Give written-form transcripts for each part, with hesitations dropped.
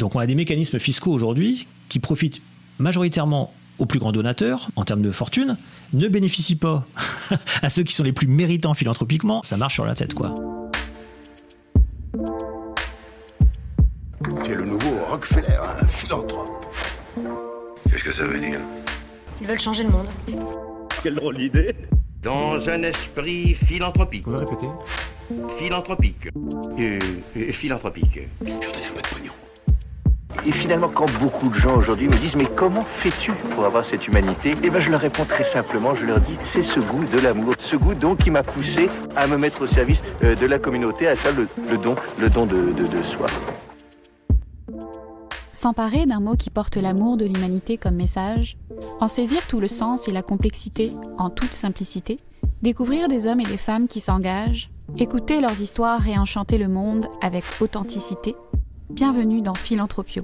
Donc on a des mécanismes fiscaux aujourd'hui qui profitent majoritairement aux plus grands donateurs en termes de fortune, ne bénéficient pas à ceux qui sont les plus méritants philanthropiquement. Ça marche sur la tête, quoi. C'est le nouveau Rockefeller, un philanthrope. Qu'est-ce que ça veut dire? Ils veulent changer le monde. Quelle drôle d'idée. Dans un esprit philanthropique. Vous le répétez? Philanthropique. Philanthropique. Je vous donne un peu de pognon. Et finalement, quand beaucoup de gens aujourd'hui me disent « Mais comment fais-tu pour avoir cette humanité ?» Eh bien, je leur réponds très simplement, je leur dis « C'est ce goût de l'amour. Ce goût, donc, qui m'a poussé à me mettre au service de la communauté, à faire le don de soi. » S'emparer d'un mot qui porte l'amour de l'humanité comme message, en saisir tout le sens et la complexité en toute simplicité, découvrir des hommes et des femmes qui s'engagent, écouter leurs histoires et enchanter le monde avec authenticité. Bienvenue dans Philanthropio,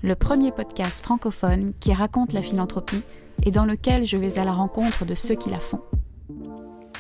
le premier podcast francophone qui raconte la philanthropie et dans lequel je vais à la rencontre de ceux qui la font.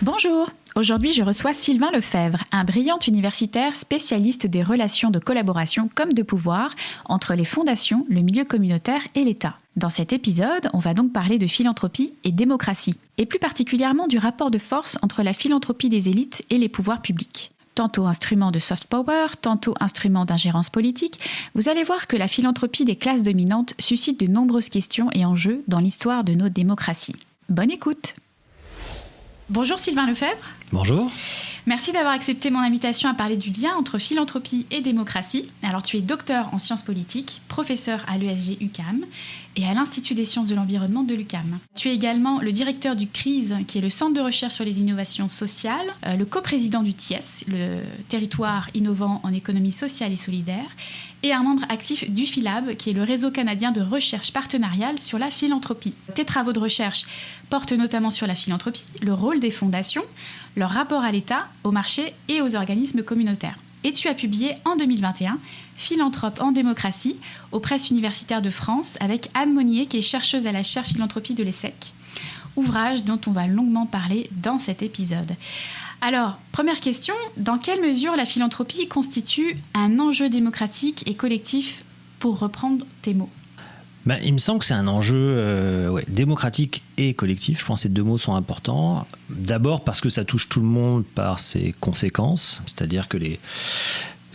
Bonjour, aujourd'hui je reçois Sylvain Lefebvre, un brillant universitaire spécialiste des relations de collaboration comme de pouvoir entre les fondations, le milieu communautaire et l'État. Dans cet épisode, on va donc parler de philanthropie et démocratie, et plus particulièrement du rapport de force entre la philanthropie des élites et les pouvoirs publics. Tantôt instrument de soft power, tantôt instrument d'ingérence politique, vous allez voir que la philanthropie des classes dominantes suscite de nombreuses questions et enjeux dans l'histoire de nos démocraties. Bonne écoute! Bonjour Sylvain Lefebvre. Bonjour. Merci d'avoir accepté mon invitation à parler du lien entre philanthropie et démocratie. Alors tu es docteur en sciences politiques, professeur à l'ESG UQAM et à l'Institut des sciences de l'environnement de l'UQAM. Tu es également le directeur du CRISE, qui est le Centre de recherche sur les innovations sociales, le coprésident du TIES, le territoire innovant en économie sociale et solidaire, et un membre actif du PhiLab, qui est le réseau canadien de recherche partenariale sur la philanthropie. Tes travaux de recherche portent notamment sur la philanthropie, le rôle des fondations, leur rapport à l'État, au marché et aux organismes communautaires. Et tu as publié en 2021 Philanthrope en démocratie aux presses universitaires de France avec Anne Monnier, qui est chercheuse à la chaire philanthropie de l'ESSEC, ouvrage dont on va longuement parler dans cet épisode. Alors, première question, dans quelle mesure la philanthropie constitue un enjeu démocratique et collectif, pour reprendre tes mots? Il me semble que c'est un enjeu démocratique et collectif. Je pense que ces deux mots sont importants. D'abord parce que ça touche tout le monde par ses conséquences, c'est-à-dire que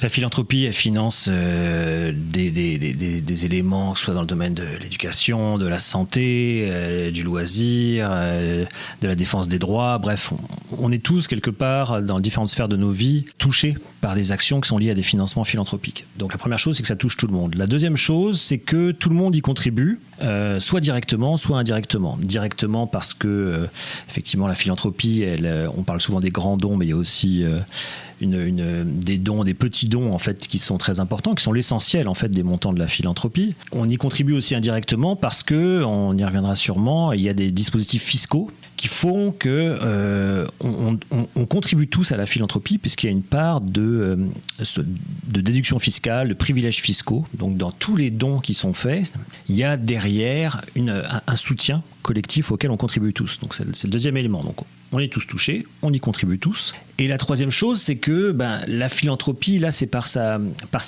la philanthropie, elle finance des éléments, que ce soit dans le domaine de l'éducation, de la santé, du loisir, de la défense des droits. Bref, on est tous, quelque part, dans différentes sphères de nos vies, touchés par des actions qui sont liées à des financements philanthropiques. Donc la première chose, c'est que ça touche tout le monde. La deuxième chose, c'est que tout le monde y contribue, soit directement, soit indirectement. Directement parce que, effectivement, la philanthropie, on parle souvent des grands dons, mais il y a aussi des dons, des petits dons en fait qui sont très importants, qui sont l'essentiel en fait des montants de la philanthropie. On y contribue aussi indirectement parce que, on y reviendra sûrement, il y a des dispositifs fiscaux qui font que on contribue tous à la philanthropie puisqu'il y a une part de déduction fiscale, de privilèges fiscaux. Donc dans tous les dons qui sont faits, il y a derrière un soutien collectif auquel on contribue tous. Donc c'est le deuxième élément. Donc on est tous touchés, on y contribue tous. Et la troisième chose, c'est que la philanthropie, là, c'est par sa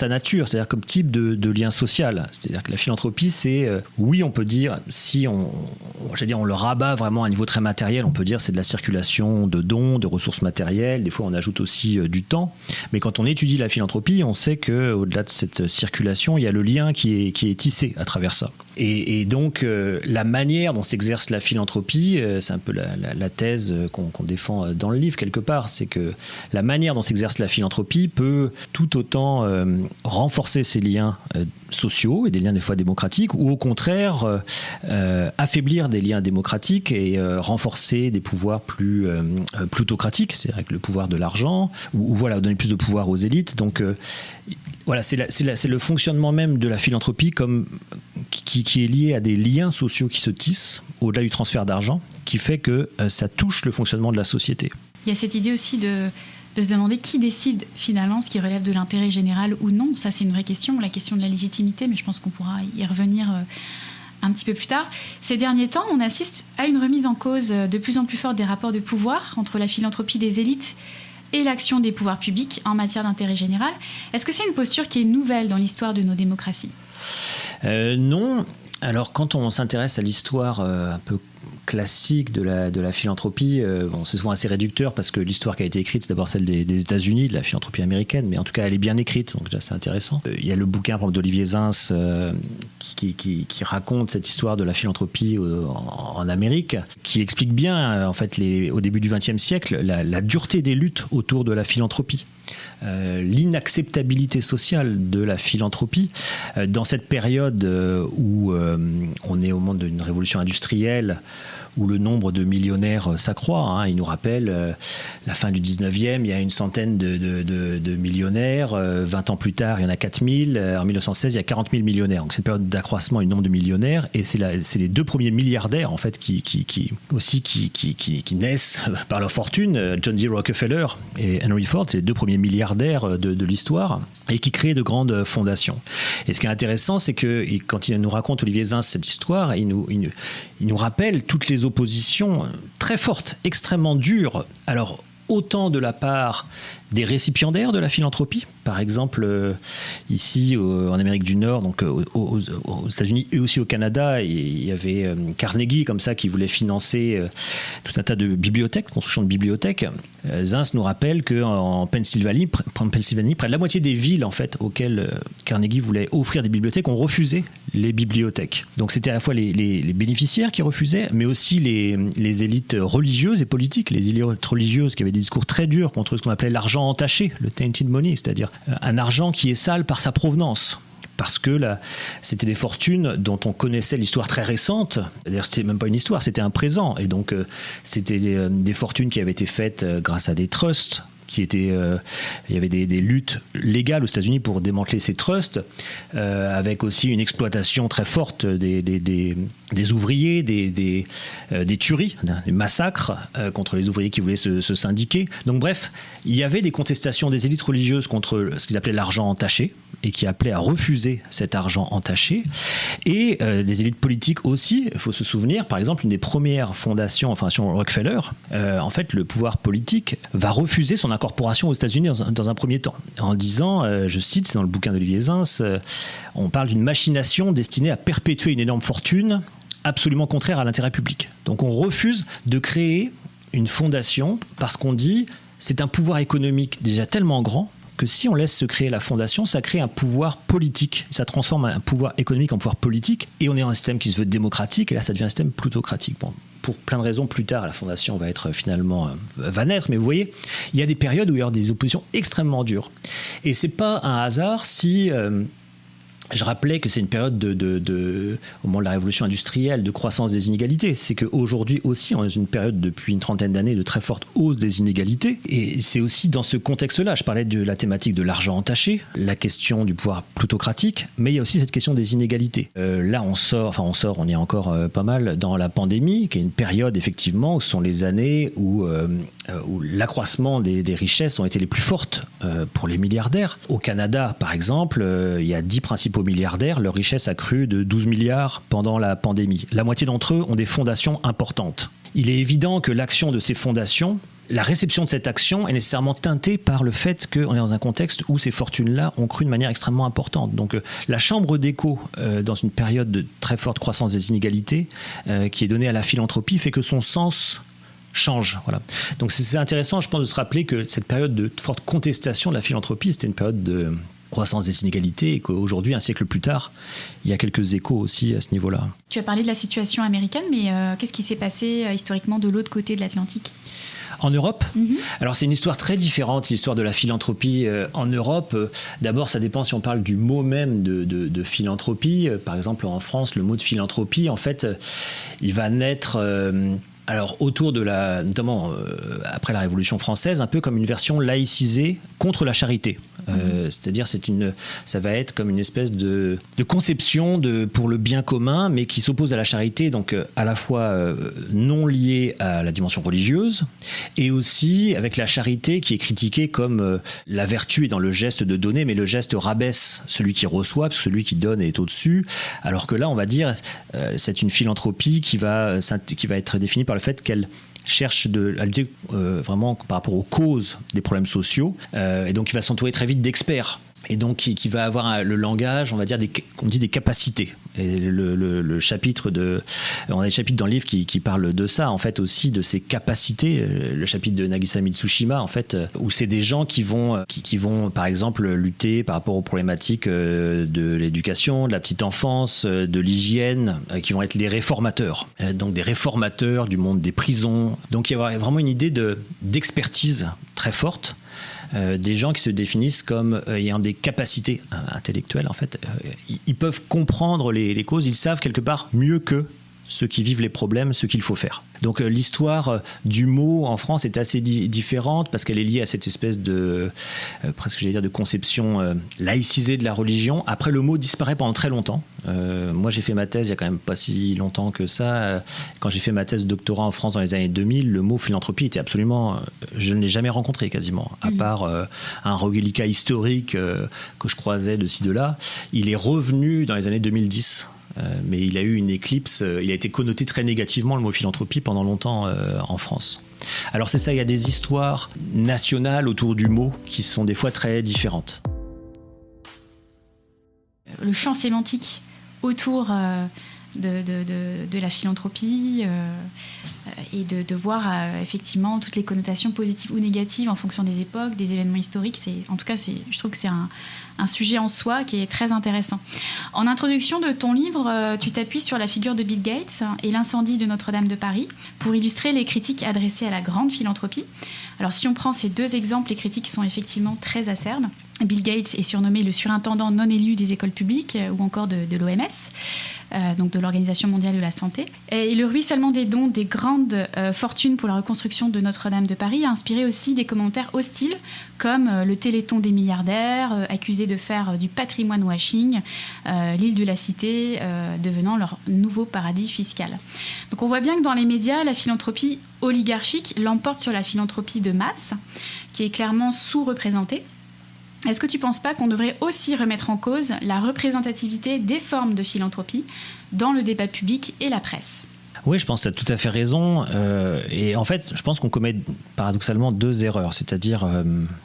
nature, c'est-à-dire comme type de lien social. C'est-à-dire que la philanthropie, c'est, oui, on peut dire, si on le rabat vraiment à un niveau très matériel, on peut dire c'est de la circulation de dons, de ressources matérielles. Des fois, on ajoute aussi du temps. Mais quand on étudie la philanthropie, on sait qu'au-delà de cette circulation, il y a le lien qui est tissé à travers ça. Et donc, la manière dont s'exerce la philanthropie, c'est un peu la thèse qu'on défend dans le livre, quelque part, c'est que la manière dont s'exerce la philanthropie peut tout autant renforcer ces liens sociaux et des liens des fois démocratiques, ou au contraire affaiblir des liens démocratiques et renforcer des pouvoirs plus plutocratiques, c'est-à-dire avec le pouvoir de l'argent, ou voilà, donner plus de pouvoir aux élites. Donc voilà, c'est le fonctionnement même de la philanthropie qui est lié à des liens sociaux qui se tissent au-delà du transfert d'argent, qui fait que ça touche le fonctionnement de la société. Il y a cette idée aussi de se demander qui décide finalement ce qui relève de l'intérêt général ou non. Ça, c'est une vraie question, la question de la légitimité, mais je pense qu'on pourra y revenir un petit peu plus tard. Ces derniers temps, on assiste à une remise en cause de plus en plus forte des rapports de pouvoir entre la philanthropie des élites et l'action des pouvoirs publics en matière d'intérêt général. Est-ce que c'est une posture qui est nouvelle dans l'histoire de nos démocraties ? Non. Alors, quand on s'intéresse à l'histoire un peu classique de la philanthropie, c'est souvent assez réducteur parce que l'histoire qui a été écrite, c'est d'abord celle des États-Unis, de la philanthropie américaine, mais en tout cas, elle est bien écrite, donc déjà, c'est intéressant. Il y a le bouquin, par exemple, d'Olivier Zins qui raconte cette histoire de la philanthropie en Amérique, qui explique bien, en fait, au début du XXe siècle, la dureté des luttes autour de la philanthropie. L'inacceptabilité sociale de la philanthropie dans cette période où on est au moment d'une révolution industrielle où le nombre de millionnaires s'accroît. Il nous rappelle la fin du 19e, il y a une centaine de millionnaires. 20 ans plus tard, il y en a 4000. En 1916, il y a 40 000 millionnaires. Donc c'est une période d'accroissement du nombre de millionnaires. Et c'est les deux premiers milliardaires en fait, qui naissent par leur fortune. John D. Rockefeller et Henry Ford, c'est les deux premiers milliardaires de l'histoire et qui créent de grandes fondations. Et ce qui est intéressant, c'est que quand il nous raconte, Olivier Zins, cette histoire, il nous rappelle toutes les oppositions très fortes, extrêmement dures. Alors, autant de la part des récipiendaires de la philanthropie, par exemple ici en Amérique du Nord, donc aux États-Unis et aussi au Canada, il y avait Carnegie comme ça qui voulait financer tout un tas de bibliothèques, construction de bibliothèques. Zins nous rappelle qu'en Pennsylvanie, près de la moitié des villes en fait auxquelles Carnegie voulait offrir des bibliothèques ont refusé les bibliothèques. Donc c'était à la fois les bénéficiaires qui refusaient, mais aussi les élites religieuses et politiques, les élites religieuses qui avaient des discours très durs contre ce qu'on appelait l'argent entaché, le tainted money, c'est-à-dire un argent qui est sale par sa provenance. Parce que là, c'était des fortunes dont on connaissait l'histoire très récente. D'ailleurs, c'était même pas une histoire, c'était un présent. Et donc, c'était des fortunes qui avaient été faites grâce à des trusts. Il y avait des luttes légales aux États-Unis pour démanteler ces trusts, avec aussi une exploitation très forte des ouvriers, des tueries, des massacres contre les ouvriers qui voulaient se syndiquer. Donc bref, il y avait des contestations des élites religieuses contre ce qu'ils appelaient l'argent entaché et qui appelaient à refuser cet argent entaché, et des élites politiques aussi. Il faut se souvenir, par exemple, une des premières fondations, Fondation Rockefeller, en fait, le pouvoir politique va refuser son incorporation aux États-Unis dans un premier temps, en disant, je cite, c'est dans le bouquin d'Olivier Zins, on parle d'une machination destinée à perpétuer une énorme fortune absolument contraire à l'intérêt public. Donc on refuse de créer une fondation parce qu'on dit c'est un pouvoir économique déjà tellement grand que si on laisse se créer la fondation, ça crée un pouvoir politique. Ça transforme un pouvoir économique en pouvoir politique, et on est dans un système qui se veut démocratique, et là ça devient un système plutocratique. Bon, pour plein de raisons, plus tard la fondation va être finalement va naître, mais vous voyez, il y a des périodes où il y a des oppositions extrêmement dures. Et c'est pas un hasard si je rappelais que c'est une période au moment de la révolution industrielle, de croissance des inégalités. C'est qu'aujourd'hui aussi, on est dans une période depuis une trentaine d'années de très forte hausse des inégalités. Et c'est aussi dans ce contexte-là, je parlais de la thématique de l'argent entaché, la question du pouvoir plutocratique, mais il y a aussi cette question des inégalités. Là, on y est encore pas mal dans la pandémie, qui est une période effectivement où ce sont les années où l'accroissement des richesses ont été les plus fortes pour les milliardaires. Au Canada, par exemple, il y a 10 principaux milliardaires, leur richesse a cru de 12 milliards pendant la pandémie. La moitié d'entre eux ont des fondations importantes. Il est évident que l'action de ces fondations, la réception de cette action est nécessairement teintée par le fait qu'on est dans un contexte où ces fortunes-là ont cru de manière extrêmement importante. Donc la chambre d'écho, dans une période de très forte croissance des inégalités, qui est donnée à la philanthropie, fait que son sens change. Voilà. Donc c'est intéressant, je pense, de se rappeler que cette période de forte contestation de la philanthropie, c'était une période de croissance des inégalités, et qu'aujourd'hui, un siècle plus tard, il y a quelques échos aussi à ce niveau-là. Tu as parlé de la situation américaine, mais qu'est-ce qui s'est passé historiquement de l'autre côté de l'Atlantique ? En Europe, Alors c'est une histoire très différente, l'histoire de la philanthropie en Europe. D'abord, ça dépend si on parle du mot même de philanthropie. Par exemple, en France, le mot de philanthropie, en fait, il va naître alors autour de notamment après la Révolution française, un peu comme une version laïcisée contre la charité. C'est-à-dire, ça va être comme une espèce de conception pour le bien commun, mais qui s'oppose à la charité, donc à la fois non liée à la dimension religieuse, et aussi avec la charité qui est critiquée comme la vertu est dans le geste de donner, mais le geste rabaisse celui qui reçoit, parce que celui qui donne est au-dessus. Alors que là, on va dire, c'est une philanthropie qui va être définie par le fait qu'elle cherche à lutter vraiment par rapport aux causes des problèmes sociaux. Et donc, il va s'entourer très vite d'experts. Et donc, qui va avoir le langage, on va dire, on dit des capacités. Et le chapitre on a des chapitres dans le livre qui parlent de ça, en fait, aussi de ces capacités. Le chapitre de Nagisa Mitsushima, en fait, où c'est des gens qui vont, par exemple, lutter par rapport aux problématiques de l'éducation, de la petite enfance, de l'hygiène, qui vont être des réformateurs. Donc, des réformateurs du monde des prisons. Donc, il y a vraiment une idée d'expertise très forte. Des gens qui se définissent comme ayant des capacités intellectuelles, en fait. Ils peuvent comprendre les causes, ils savent quelque part mieux que ceux qui vivent les problèmes, ce qu'il faut faire. Donc l'histoire du mot en France est assez différente parce qu'elle est liée à cette espèce de, presque j'allais dire, de conception laïcisée de la religion. Après, le mot disparaît pendant très longtemps. Moi, j'ai fait ma thèse il y a quand même pas si longtemps que ça. Quand j'ai fait ma thèse de doctorat en France dans les années 2000, le mot philanthropie était absolument... je ne l'ai jamais rencontré quasiment, à part un reliquat historique que je croisais de ci, de là. Il est revenu dans les années 2010. Mais il a eu une éclipse, il a été connoté très négativement, le mot philanthropie, pendant longtemps en France. Alors c'est ça, il y a des histoires nationales autour du mot qui sont des fois très différentes. Le champ sémantique autour de la philanthropie et de voir effectivement toutes les connotations positives ou négatives en fonction des époques, des événements historiques. Je trouve que c'est un sujet en soi qui est très intéressant. En introduction de ton livre, tu t'appuies sur la figure de Bill Gates et l'incendie de Notre-Dame de Paris pour illustrer les critiques adressées à la grande philanthropie. Alors si on prend ces deux exemples, les critiques sont effectivement très acerbes. Bill Gates est surnommé le surintendant non élu des écoles publiques ou encore de l'OMS, donc de l'Organisation mondiale de la santé. Et le ruissellement des dons des grandes fortunes pour la reconstruction de Notre-Dame de Paris a inspiré aussi des commentaires hostiles, comme le Téléthon des milliardaires, accusé de faire du patrimoine washing, l'île de la Cité devenant leur nouveau paradis fiscal. Donc on voit bien que dans les médias, la philanthropie oligarchique l'emporte sur la philanthropie de masse, qui est clairement sous-représentée. Est-ce que tu ne penses pas qu'on devrait aussi remettre en cause la représentativité des formes de philanthropie dans le débat public et la presse ? Oui, je pense que tu as tout à fait raison. Et en fait, je pense qu'on commet paradoxalement deux erreurs. C'est-à-dire,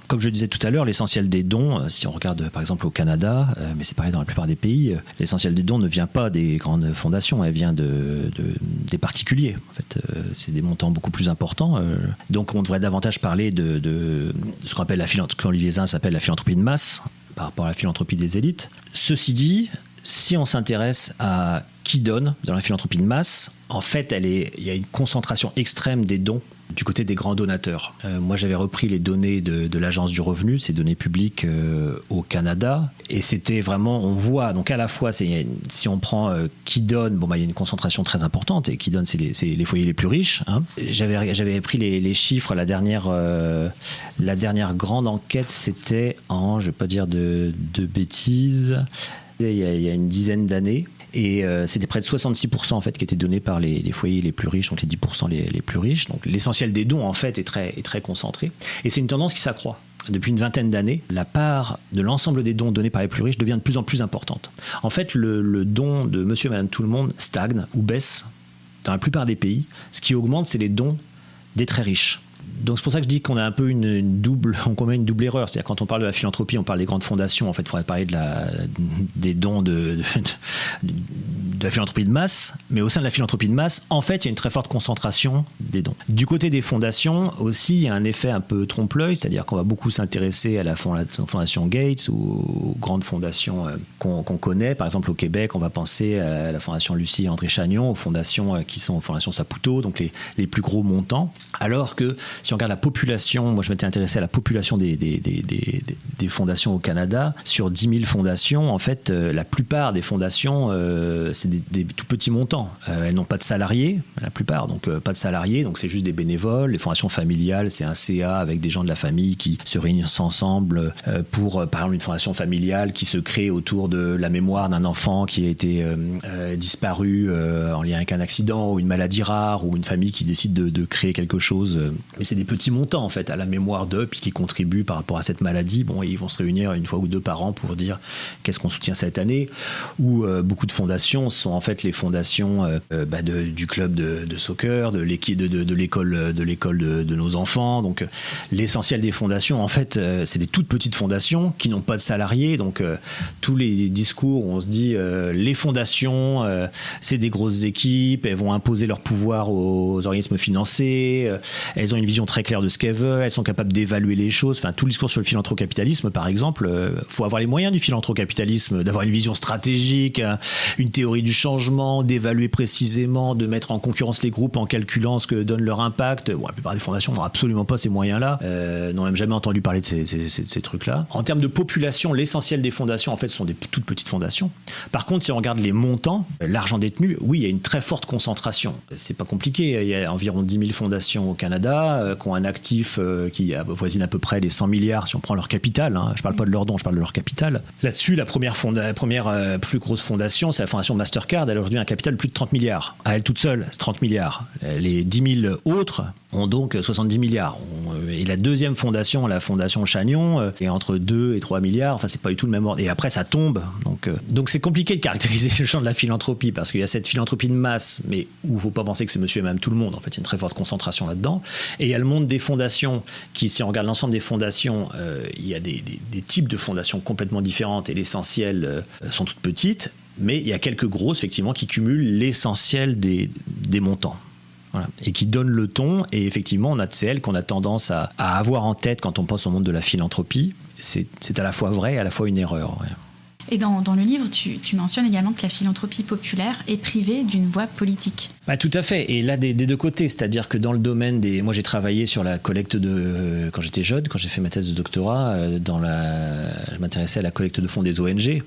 comme je le disais tout à l'heure, l'essentiel des dons, si on regarde par exemple au Canada, mais c'est pareil dans la plupart des pays, l'essentiel des dons ne vient pas des grandes fondations, elle vient des particuliers. En fait, c'est des montants beaucoup plus importants. Donc on devrait davantage parler de ce qu'on appelle qu'Olivier Zin s'appelle la philanthropie de masse, par rapport à la philanthropie des élites. Ceci dit, si on s'intéresse à qui donne dans la philanthropie de masse, en fait, il y a une concentration extrême des dons du côté des grands donateurs. Moi, j'avais repris les données de l'Agence du revenu, ces données publiques au Canada, et c'était vraiment, on voit, donc à la fois, si on prend qui donne, il y a une concentration très importante, et qui donne, c'est les foyers les plus riches. Hein. J'avais pris les chiffres, la dernière grande enquête, c'était en, je ne vais pas dire de bêtises, il y a une dizaine d'années. Et c'était près de 66% en fait qui étaient donnés par les foyers les plus riches, donc les 10% les plus riches. Donc l'essentiel des dons en fait est très concentré. Et c'est une tendance qui s'accroît. Depuis une vingtaine d'années, la part de l'ensemble des dons donnés par les plus riches devient de plus en plus importante. En fait, le don de monsieur et madame tout le monde stagne ou baisse dans la plupart des pays. Ce qui augmente, c'est les dons des très riches. Donc c'est pour ça que je dis qu'on a un peu on commet une double erreur. C'est-à-dire quand on parle de la philanthropie, on parle des grandes fondations. En fait, il faudrait parler des dons de la philanthropie de masse. Mais au sein de la philanthropie de masse, en fait, il y a une très forte concentration des dons. Du côté des fondations aussi, il y a un effet un peu trompe-l'œil. C'est-à-dire qu'on va beaucoup s'intéresser à la fondation Gates ou aux grandes fondations qu'on connaît. Par exemple, au Québec, on va penser à la fondation Lucie et André Chagnon, aux fondations qui sont aux fondations Saputo, donc les plus gros montants. Alors que si on regarde la population, moi je m'étais intéressé à la population des fondations au Canada. Sur 10 000 fondations, en fait, la plupart des fondations, c'est des tout petits montants. Elles n'ont pas de salariés, la plupart, donc pas de salariés, donc c'est juste des bénévoles. Les fondations familiales, c'est un CA avec des gens de la famille qui se réunissent ensemble pour, par exemple, une fondation familiale qui se crée autour de la mémoire d'un enfant qui a été disparu en lien avec un accident ou une maladie rare ou une famille qui décide de créer quelque chose. Mais c'est des petits montants en fait à la mémoire d'eux, puis qui contribuent par rapport à cette maladie. Bon, ils vont se réunir une fois ou deux par an pour dire qu'est-ce qu'on soutient cette année. Ou beaucoup de fondations sont en fait les fondations du club de soccer, de l'équipe de l'école de nos enfants. Donc l'essentiel des fondations en fait c'est des toutes petites fondations qui n'ont pas de salariés. Donc tous les discours où on se dit les fondations c'est des grosses équipes, elles vont imposer leur pouvoir aux organismes financés, elles ont une vision très claire de ce qu'elles veulent, elles sont capables d'évaluer les choses. Enfin, tout le discours sur le philanthrocapitalisme, par exemple, faut avoir les moyens du philanthrocapitalisme, d'avoir une vision stratégique, une théorie du changement, d'évaluer précisément, de mettre en concurrence les groupes en calculant ce que donne leur impact. Bon, la plupart des fondations n'ont absolument pas ces moyens-là, n'ont même jamais entendu parler de ces trucs-là. En termes de population, l'essentiel des fondations, en fait, sont des toutes petites fondations. Par contre, si on regarde les montants, l'argent détenu, oui, il y a une très forte concentration. C'est pas compliqué. Il y a environ 10 000 fondations au Canada qui ont un actif qui avoisine à peu près les 100 milliards si on prend leur capital. Hein. Je parle pas de leurs dons, je parle de leur capital. Là-dessus, la première plus grosse fondation, c'est la fondation Mastercard. Elle a aujourd'hui un capital de plus de 30 milliards. À elle toute seule, c'est 30 milliards. Les 10 000 autres ont donc 70 milliards. Et la deuxième fondation, la fondation Chagnon, est entre 2 et 3 milliards. Enfin, c'est pas du tout le même ordre. Et après, ça tombe. Donc c'est compliqué de caractériser le champ de la philanthropie parce qu'il y a cette philanthropie de masse, mais où il ne faut pas penser que c'est monsieur et madame tout le monde. En fait, il y a une très forte concentration là-dedans. Et il y a le monde des fondations qui, si on regarde l'ensemble des fondations, il y a des types de fondations complètement différentes et l'essentiel sont toutes petites. Mais il y a quelques grosses, effectivement, qui cumulent l'essentiel des montants. Voilà. Et qui donnent le ton. Et effectivement, c'est elles qu'on a tendance à avoir en tête quand on pense au monde de la philanthropie. C'est à la fois vrai et à la fois une erreur. Ouais. Et dans le livre, tu mentionnes également que la philanthropie populaire est privée d'une voie politique. Bah, tout à fait. Et là, des deux côtés. C'est-à-dire que dans le domaine moi, j'ai travaillé sur la collecte quand j'étais jeune, quand j'ai fait ma thèse de doctorat, je m'intéressais à la collecte de fonds des ONG.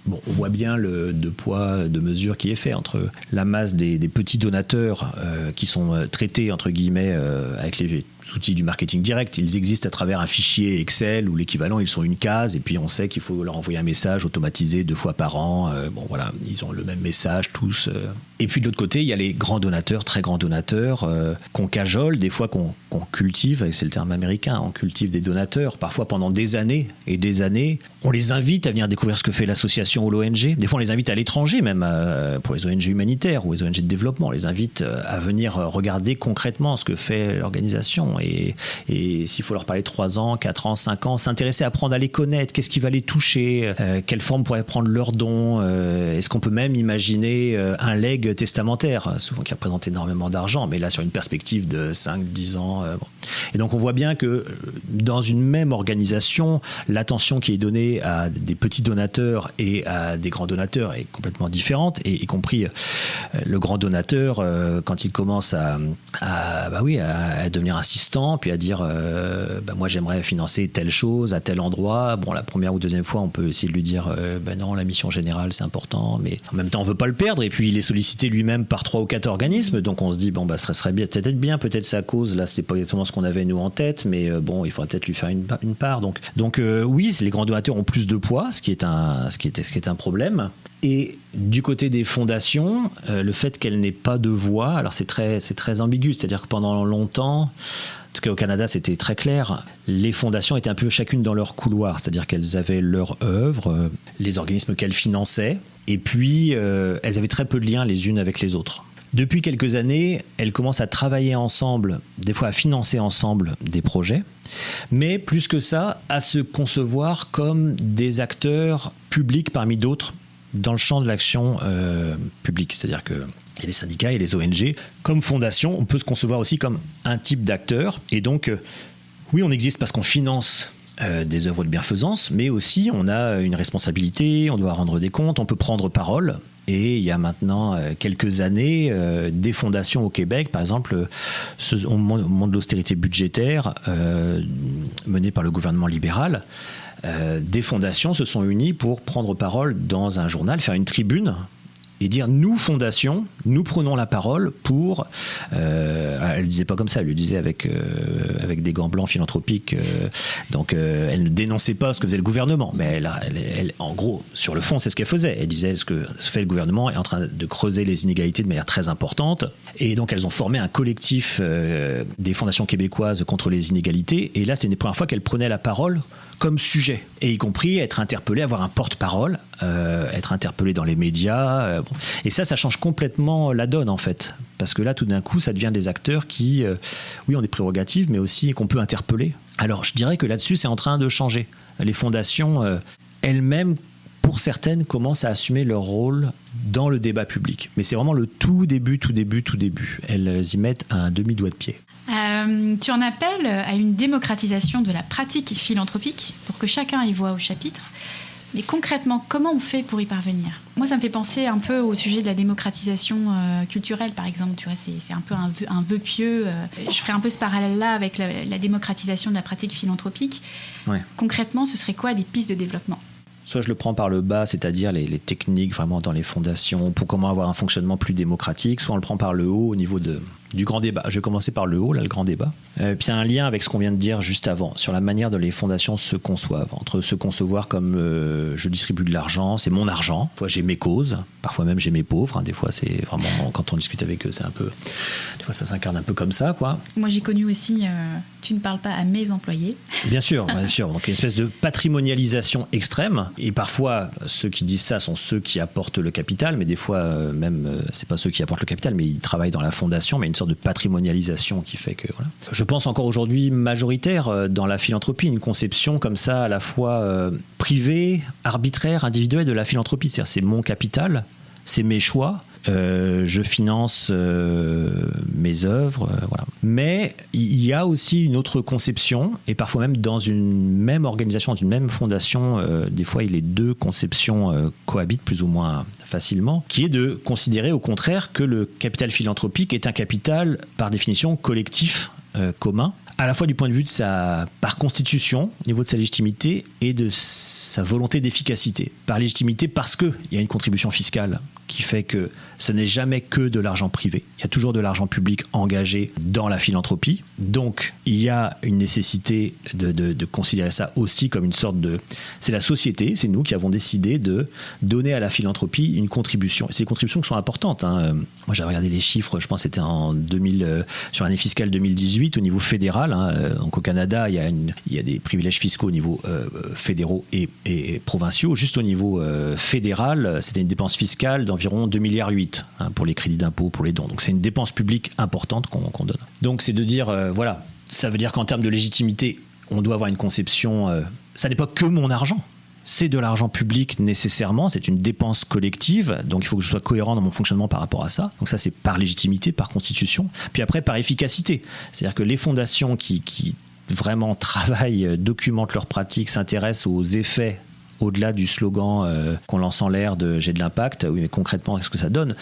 Bon, on voit bien le poids de mesure qui est fait entre la masse des petits donateurs qui sont traités, entre guillemets, avec les outils du marketing direct. Ils existent à travers un fichier Excel où l'équivalent, ils sont une case et puis on sait qu'il faut leur envoyer un message automatisé 2 fois par an. Bon, voilà, ils ont le même message tous. Et puis de l'autre côté, il y a les grands donateurs, très grands donateurs qu'on cajole, des fois qu'on cultive, et c'est le terme américain, on cultive des donateurs, parfois pendant des années et des années. On les invite à venir découvrir ce que fait l'association ou l'ONG. Des fois, on les invite à l'étranger, même pour les ONG humanitaires ou les ONG de développement. On les invite à venir regarder concrètement ce que fait l'organisation. Et s'il faut leur parler 3 ans, 4 ans, 5 ans, s'intéresser, apprendre à les connaître, qu'est-ce qui va les toucher, quelle forme pourrait prendre leur don, est-ce qu'on peut même imaginer un legs testamentaire, souvent qui représente énormément d'argent, mais là sur une perspective de 5-10 ans. Bon. Et donc on voit bien que dans une même organisation, l'attention qui est donnée à des petits donateurs et à des grands donateurs est complètement différente, et y compris le grand donateur, quand il commence à devenir assistant, puis à dire moi j'aimerais financer telle chose à tel endroit. Bon, la première ou deuxième fois on peut essayer de lui dire non, la mission générale c'est important, mais en même temps on veut pas le perdre, et puis il est sollicité lui-même par 3 ou 4 organismes, donc on se dit ce serait bien, peut-être sa cause là c'était pas exactement ce qu'on avait nous en tête, mais il faudrait peut-être lui faire une part. Donc oui, les grands donateurs ont plus de poids, ce qui est un problème. Et du côté des fondations, le fait qu'elles n'aient pas de voix, alors c'est très ambigu, c'est-à-dire que pendant longtemps, en tout cas au Canada c'était très clair, les fondations étaient un peu chacune dans leur couloir, c'est-à-dire qu'elles avaient leur œuvre, les organismes qu'elles finançaient, et puis elles avaient très peu de liens les unes avec les autres. Depuis quelques années, elles commencent à travailler ensemble, des fois à financer ensemble des projets, mais plus que ça, à se concevoir comme des acteurs publics parmi d'autres dans le champ de l'action publique. C'est-à-dire qu'il y a les syndicats et les ONG. Comme fondation, on peut se concevoir aussi comme un type d'acteur. Et donc, oui, on existe parce qu'on finance des œuvres de bienfaisance, mais aussi on a une responsabilité, on doit rendre des comptes, on peut prendre parole. Et il y a maintenant quelques années, des fondations au Québec, par exemple, au moment de l'austérité budgétaire menée par le gouvernement libéral, des fondations se sont unies pour prendre parole dans un journal, faire une tribune et dire nous, fondation, nous prenons la parole pour... elle ne disait pas comme ça, elle le disait avec des gants blancs philanthropiques. Donc elle ne dénonçait pas ce que faisait le gouvernement, mais elle, en gros, sur le fond, c'est ce qu'elle faisait. Elle disait ce que fait le gouvernement est en train de creuser les inégalités de manière très importante. Et donc elles ont formé un collectif des fondations québécoises contre les inégalités. Et là, c'était une des premières fois qu'elle prenait la parole comme sujet, et y compris être interpellé, avoir un porte-parole, être interpellé dans les médias. Et ça change complètement la donne, en fait. Parce que là, tout d'un coup, ça devient des acteurs qui, oui, ont des prérogatives, mais aussi qu'on peut interpeller. Alors, je dirais que là-dessus, c'est en train de changer. Les fondations elles-mêmes, pour certaines, commencent à assumer leur rôle dans le débat public. Mais c'est vraiment le tout début. Elles y mettent un demi-doigt de pied. Tu en appelles à une démocratisation de la pratique philanthropique pour que chacun y voit au chapitre. Mais concrètement, comment on fait pour y parvenir ? Moi, ça me fait penser un peu au sujet de la démocratisation culturelle, par exemple. Tu vois, c'est un peu un vœu pieux. Je ferai un peu ce parallèle-là avec la démocratisation de la pratique philanthropique. Ouais. Concrètement, ce serait quoi des pistes de développement ? Soit je le prends par le bas, c'est-à-dire les techniques vraiment dans les fondations pour comment avoir un fonctionnement plus démocratique, soit on le prend par le haut au niveau du grand débat. Je vais commencer par le haut, là, le grand débat. Puis il y a un lien avec ce qu'on vient de dire juste avant, sur la manière dont les fondations se conçoivent. Entre se concevoir comme je distribue de l'argent, c'est mon argent. Parfois j'ai mes causes, parfois même j'ai mes pauvres. Des fois c'est vraiment, quand on discute avec eux, c'est un peu... Des fois ça s'incarne un peu comme ça, quoi. Moi j'ai connu aussi, tu ne parles pas à mes employés. Bien sûr. Donc une espèce de patrimonialisation extrême. Et parfois, ceux qui disent ça sont ceux qui apportent le capital, mais des fois, c'est pas ceux qui apportent le capital, mais ils travaillent dans la fondation, mais une sorte de patrimonialisation qui fait que... Voilà. Je pense encore aujourd'hui majoritaire dans la philanthropie, une conception comme ça à la fois privée, arbitraire, individuelle de la philanthropie. C'est-à-dire c'est mon capital, c'est mes choix, je finance mes œuvres, voilà. Mais il y a aussi une autre conception, et parfois même dans une même organisation, dans une même fondation, des fois les deux conceptions cohabitent plus ou moins facilement, qui est de considérer au contraire que le capital philanthropique est un capital par définition collectif, commun, à la fois du point de vue de par constitution, au niveau de sa légitimité et de sa volonté d'efficacité. Par légitimité parce qu'il y a une contribution fiscale qui fait que ce n'est jamais que de l'argent privé. Il y a toujours de l'argent public engagé dans la philanthropie. Donc, il y a une nécessité de considérer ça aussi comme une sorte de... C'est la société, c'est nous qui avons décidé de donner à la philanthropie une contribution. Et c'est des contributions qui sont importantes. Moi, j'ai regardé les chiffres, je pense que c'était sur l'année fiscale 2018 au niveau fédéral. Donc, au Canada, il y a des privilèges fiscaux au niveau fédéraux et provinciaux. Juste au niveau fédéral, c'était une dépense fiscale d'environ 2,8 milliards pour les crédits d'impôt, pour les dons. Donc c'est une dépense publique importante qu'on donne. Donc c'est de dire, voilà, ça veut dire qu'en termes de légitimité, on doit avoir une conception, ça n'est pas que mon argent, c'est de l'argent public nécessairement, c'est une dépense collective, donc il faut que je sois cohérent dans mon fonctionnement par rapport à ça. Donc ça c'est par légitimité, par constitution, puis après par efficacité. C'est-à-dire que les fondations qui vraiment travaillent, documentent leurs pratiques, s'intéressent aux effets au-delà du slogan qu'on lance en l'air de « j'ai de l'impact », oui, mais concrètement, qu'est-ce que ça donne ?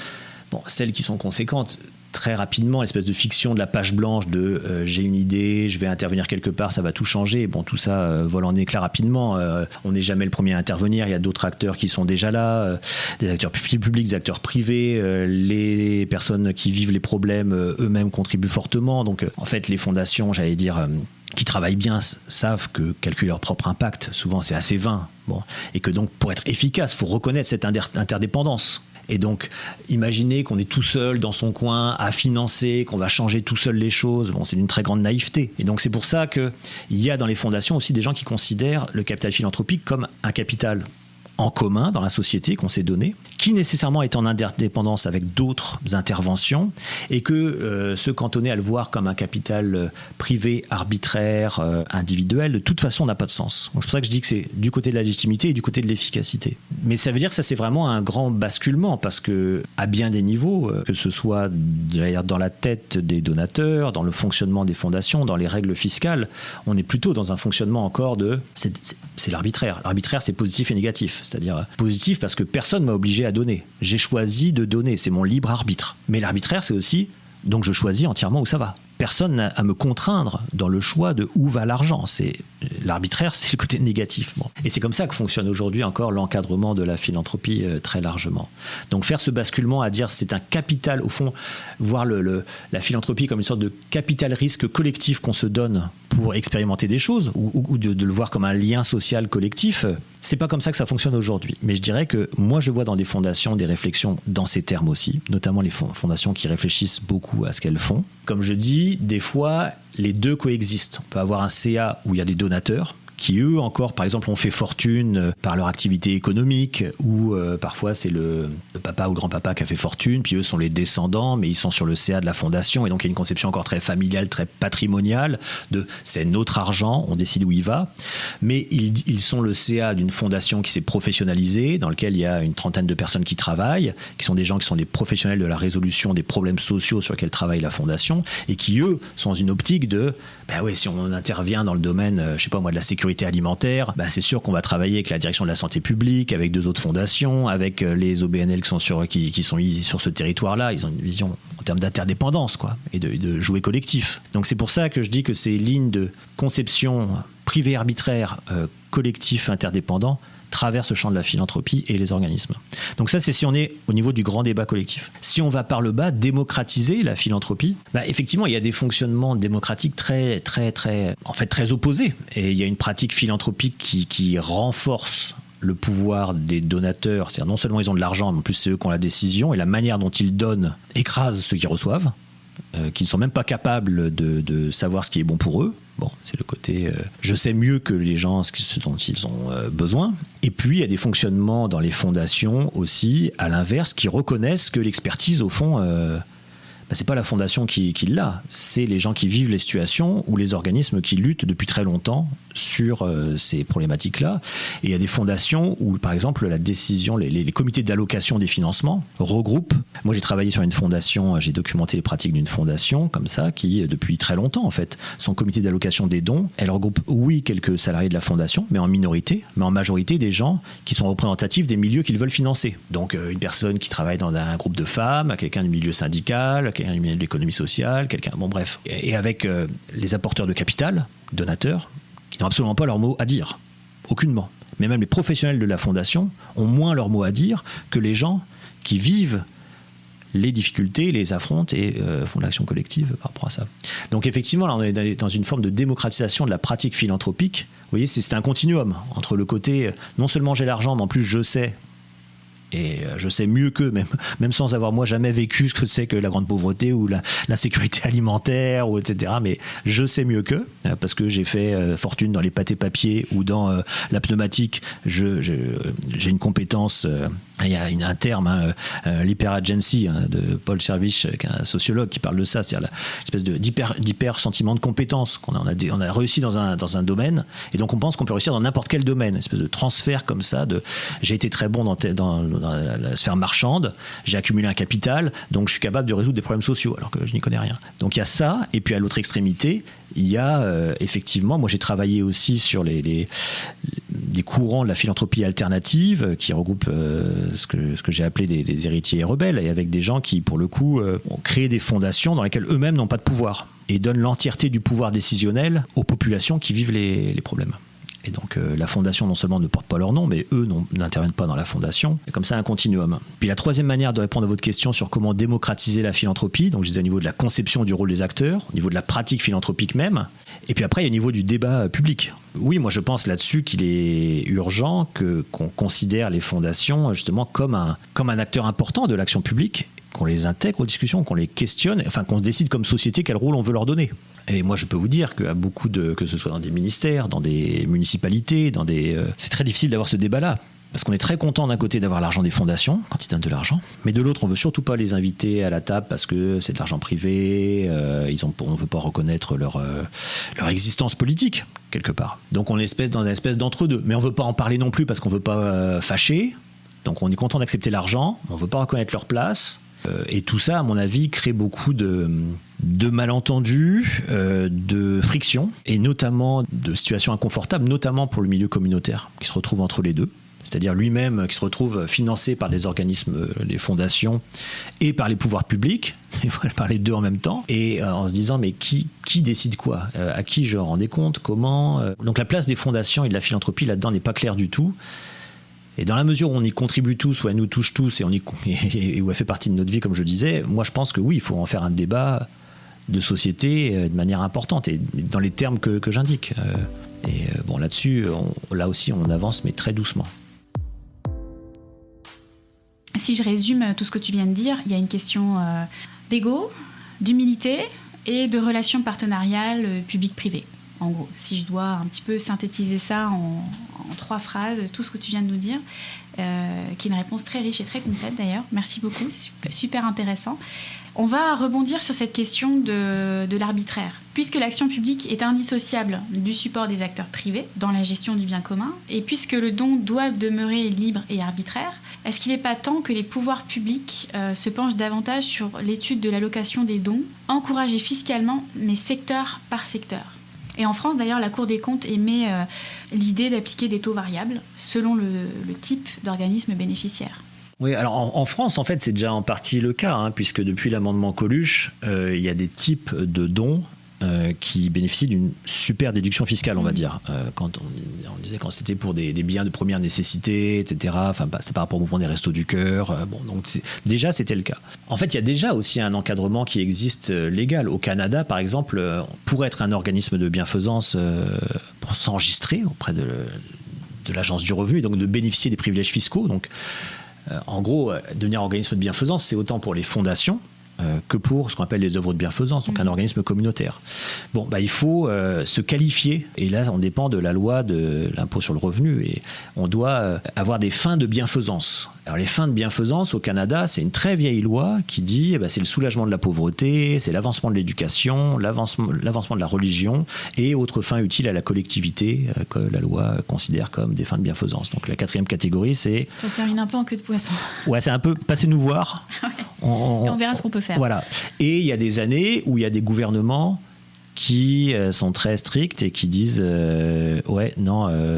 Bon, celles qui sont conséquentes, très rapidement, l'espèce de fiction de la page blanche de j'ai une idée, je vais intervenir quelque part, ça va tout changer. Bon, tout ça vole en éclats rapidement. On n'est jamais le premier à intervenir. Il y a d'autres acteurs qui sont déjà là, des acteurs publics, des acteurs privés. Les personnes qui vivent les problèmes eux-mêmes contribuent fortement. Donc, en fait, les fondations, j'allais dire... qui travaillent bien savent que calculer leur propre impact, souvent c'est assez vain. Bon. Et que donc pour être efficace, il faut reconnaître cette interdépendance. Et donc imaginer qu'on est tout seul dans son coin à financer, qu'on va changer tout seul les choses, bon, c'est d'une très grande naïveté. Et donc c'est pour ça qu'il y a dans les fondations aussi des gens qui considèrent le capital philanthropique comme un capital en commun dans la société qu'on s'est donné, qui nécessairement est en interdépendance avec d'autres interventions, et que se cantonner à le voir comme un capital privé, arbitraire, individuel, de toute façon n'a pas de sens. Donc c'est pour ça que je dis que c'est du côté de la légitimité et du côté de l'efficacité. Mais ça veut dire que ça c'est vraiment un grand basculement, parce que à bien des niveaux, que ce soit d'ailleurs dans la tête des donateurs, dans le fonctionnement des fondations, dans les règles fiscales, on est plutôt dans un fonctionnement encore c'est l'arbitraire. L'arbitraire c'est positif et négatif. C'est-à-dire positif parce que personne ne m'a obligé à donner. J'ai choisi de donner, c'est mon libre arbitre. Mais l'arbitraire, c'est aussi, donc je choisis entièrement où ça va. personne n'a à me contraindre dans le choix de où va l'argent. L'arbitraire, c'est le côté négatif. Bon. Et c'est comme ça que fonctionne aujourd'hui encore l'encadrement de la philanthropie très largement. Donc faire ce basculement à dire c'est un capital, au fond, voir la philanthropie comme une sorte de capital risque collectif qu'on se donne pour expérimenter des choses, ou de le voir comme un lien social collectif, c'est pas comme ça que ça fonctionne aujourd'hui. Mais je dirais que moi, je vois dans des fondations des réflexions dans ces termes aussi, notamment les fondations qui réfléchissent beaucoup à ce qu'elles font. Comme je dis, des fois, les deux coexistent. On peut avoir un CA où il y a des donateurs qui, eux, encore, par exemple, ont fait fortune par leur activité économique, ou parfois c'est le papa ou le grand-papa qui a fait fortune, puis eux sont les descendants, mais ils sont sur le CA de la fondation, et donc il y a une conception encore très familiale, très patrimoniale, de c'est notre argent, on décide où il va, mais ils sont le CA d'une fondation qui s'est professionnalisée, dans laquelle il y a une trentaine de personnes qui travaillent, qui sont des gens qui sont des professionnels de la résolution des problèmes sociaux sur lesquels travaille la fondation, et qui, eux, sont dans une optique de, ben oui, si on intervient dans le domaine, je sais pas moi, de la sécurité alimentaire, c'est sûr qu'on va travailler avec la direction de la santé publique, avec 2 autres fondations, avec les OBNL qui sont sur ce territoire-là. Ils ont une vision en termes d'interdépendance, quoi, et de jouer collectif. Donc c'est pour ça que je dis que ces lignes de conception privée arbitraire, collectif interdépendant, traverse le champ de la philanthropie et les organismes. Donc ça, c'est si on est au niveau du grand débat collectif. Si on va par le bas, démocratiser la philanthropie, effectivement, il y a des fonctionnements démocratiques très opposés. Et il y a une pratique philanthropique qui renforce le pouvoir des donateurs. C'est-à-dire non seulement ils ont de l'argent, mais en plus c'est eux qui ont la décision, et la manière dont ils donnent écrase ceux qui reçoivent, qui ne sont même pas capables de savoir ce qui est bon pour eux. Bon, c'est le côté je sais mieux que les gens ce dont ils ont besoin. Et puis il y a des fonctionnements dans les fondations aussi, à l'inverse, qui reconnaissent que l'expertise, au fond, c'est pas la fondation qui l'a, c'est les gens qui vivent les situations ou les organismes qui luttent depuis très longtemps sur ces problématiques-là. Et il y a des fondations où, par exemple, la décision, les comités d'allocation des financements regroupent. Moi, j'ai travaillé sur une fondation, j'ai documenté les pratiques d'une fondation comme ça, qui, depuis très longtemps, en fait, son comité d'allocation des dons, elle regroupe, oui, quelques salariés de la fondation, mais en minorité, mais en majorité des gens qui sont représentatifs des milieux qu'ils veulent financer. Donc, une personne qui travaille dans un groupe de femmes, quelqu'un du milieu syndical, quelqu'un du milieu de l'économie sociale, bon bref. Et avec les apporteurs de capital, donateurs, qui n'ont absolument pas leur mot à dire, aucunement. Mais même les professionnels de la fondation ont moins leur mot à dire que les gens qui vivent les difficultés, les affrontent et font de l'action collective par rapport à ça. Donc effectivement, là, on est dans une forme de démocratisation de la pratique philanthropique. Vous voyez, c'est un continuum entre le côté, non seulement j'ai l'argent, mais en plus je sais, et je sais mieux qu'eux, même sans avoir moi jamais vécu ce que c'est que la grande pauvreté ou la sécurité alimentaire, ou etc. Mais je sais mieux qu'eux, parce que j'ai fait fortune dans les pâtés papier ou dans la pneumatique. J'ai une compétence, il y a un terme, l'hyperagency, de Paul Serviche, qui est un sociologue, qui parle de ça, c'est-à-dire l'espèce d'hyper sentiment de compétence qu'on a réussi dans un domaine, et donc on pense qu'on peut réussir dans n'importe quel domaine, une espèce de transfert comme ça, j'ai été très bon dans la sphère marchande, j'ai accumulé un capital, donc je suis capable de résoudre des problèmes sociaux, alors que je n'y connais rien. Donc il y a ça, et puis à l'autre extrémité, il y a effectivement, moi j'ai travaillé aussi sur des courants de la philanthropie alternative qui regroupent ce que j'ai appelé des héritiers rebelles, et avec des gens qui, pour le coup, ont créé des fondations dans lesquelles eux-mêmes n'ont pas de pouvoir, et donnent l'entièreté du pouvoir décisionnel aux populations qui vivent les problèmes. Et donc la fondation non seulement ne porte pas leur nom, mais eux n'interviennent pas dans la fondation. Et comme ça, un continuum. Puis la troisième manière de répondre à votre question sur comment démocratiser la philanthropie, donc je disais au niveau de la conception du rôle des acteurs, au niveau de la pratique philanthropique même, et puis après il y a au niveau du débat public. Oui, moi je pense là-dessus qu'il est urgent qu'on considère les fondations justement comme un acteur important de l'action publique, qu'on les intègre aux discussions, qu'on les questionne, enfin qu'on décide comme société quel rôle on veut leur donner. Et moi, je peux vous dire qu'à beaucoup que ce soit dans des ministères, dans des municipalités, c'est très difficile d'avoir ce débat-là. Parce qu'on est très content d'un côté d'avoir l'argent des fondations, quand ils donnent de l'argent, mais de l'autre, on veut surtout pas les inviter à la table parce que c'est de l'argent privé, on veut pas reconnaître leur existence politique, quelque part. Donc on est dans une espèce d'entre-deux. Mais on veut pas en parler non plus parce qu'on veut pas fâcher. Donc on est content d'accepter l'argent, on veut pas reconnaître leur place. Et tout ça, à mon avis, crée beaucoup de malentendus, de frictions, et notamment de situations inconfortables, notamment pour le milieu communautaire, qui se retrouve entre les deux. c'est-à-dire lui-même qui se retrouve financé par des organismes, les fondations, et par les pouvoirs publics, il faut par les deux en même temps, et en se disant mais qui décide quoi, à qui je rendais compte, comment. Donc la place des fondations et de la philanthropie là-dedans n'est pas claire du tout. Et dans la mesure où on y contribue tous, où elle nous touche tous, et où elle fait partie de notre vie, comme je disais, moi je pense que oui, il faut en faire un débat de société de manière importante, et dans les termes que j'indique. Bon, là-dessus, là aussi, on avance, mais très doucement. Si je résume tout ce que tu viens de dire, il y a une question d'ego, d'humilité et de relations partenariales public-privé. En gros, si je dois un petit peu synthétiser ça en 3 phrases, tout ce que tu viens de nous dire, qui est une réponse très riche et très complète d'ailleurs. Merci beaucoup, super intéressant. On va rebondir sur cette question de l'arbitraire. Puisque l'action publique est indissociable du support des acteurs privés dans la gestion du bien commun, et puisque le don doit demeurer libre et arbitraire, est-ce qu'il n'est pas temps que les pouvoirs publics se penchent davantage sur l'étude de l'allocation des dons, encouragés fiscalement, mais secteur par secteur ? Et en France, d'ailleurs, la Cour des comptes émet l'idée d'appliquer des taux variables selon le type d'organisme bénéficiaire. Oui, alors en France, en fait, c'est déjà en partie le cas, puisque depuis l'amendement Coluche, il y a des types de dons qui bénéficient d'une super déduction fiscale, on va dire. Quand on disait quand c'était pour des biens de première nécessité, etc. Enfin, c'était par rapport au mouvement des Restos du Cœur. Donc déjà, c'était le cas. En fait, il y a déjà aussi un encadrement qui existe légal. Au Canada, par exemple, pour être un organisme de bienfaisance, pour s'enregistrer auprès de l'Agence du revenu, et donc de bénéficier des privilèges fiscaux. Donc, en gros, devenir organisme de bienfaisance, c'est autant pour les fondations que pour ce qu'on appelle les œuvres de bienfaisance, donc un organisme communautaire. Bon, il faut se qualifier, et là on dépend de la loi de l'impôt sur le revenu, et on doit avoir des fins de bienfaisance. Alors les fins de bienfaisance au Canada, c'est une très vieille loi qui dit c'est le soulagement de la pauvreté, c'est l'avancement de l'éducation, l'avancement de la religion et autres fins utiles à la collectivité que la loi considère comme des fins de bienfaisance. Donc la 4e catégorie, c'est... Ça se termine un peu en queue de poisson. Ouais, c'est un peu passez-nous voir. Ouais. On verra ce qu'on peut faire. Voilà. Et il y a des années où il y a des gouvernements qui sont très stricts et qui disent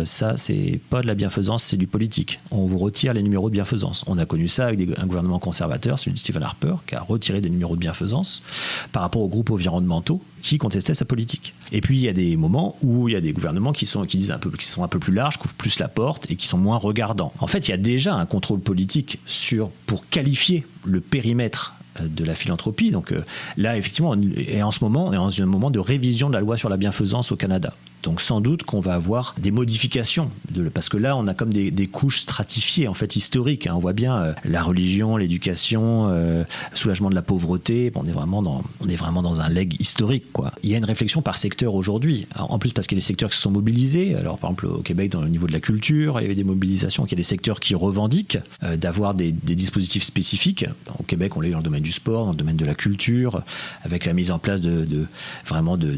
ça c'est pas de la bienfaisance, c'est du politique. On vous retire les numéros de bienfaisance. On a connu ça avec un gouvernement conservateur, celui de Stephen Harper, qui a retiré des numéros de bienfaisance par rapport aux groupes environnementaux qui contestaient sa politique. Et puis il y a des moments où il y a des gouvernements qui sont un peu plus larges, couvrent plus la porte et qui sont moins regardants. En fait, il y a déjà un contrôle politique pour qualifier le périmètre de la philanthropie. Donc là, effectivement, on est en ce moment, un moment de révision de la loi sur la bienfaisance au Canada. Donc sans doute qu'on va avoir des modifications, parce que là, on a comme des couches stratifiées, en fait, historiques. On voit bien la religion, l'éducation, soulagement de la pauvreté. On est vraiment dans un leg historique, quoi. Il y a une réflexion par secteur aujourd'hui. Alors, en plus, parce qu'il y a des secteurs qui se sont mobilisés. Alors, par exemple, au Québec, au niveau de la culture, il y a eu des mobilisations. Il y a des secteurs qui revendiquent d'avoir des dispositifs spécifiques. Au Québec, on l'a eu dans le domaine du sport, dans le domaine de la culture, avec la mise en place de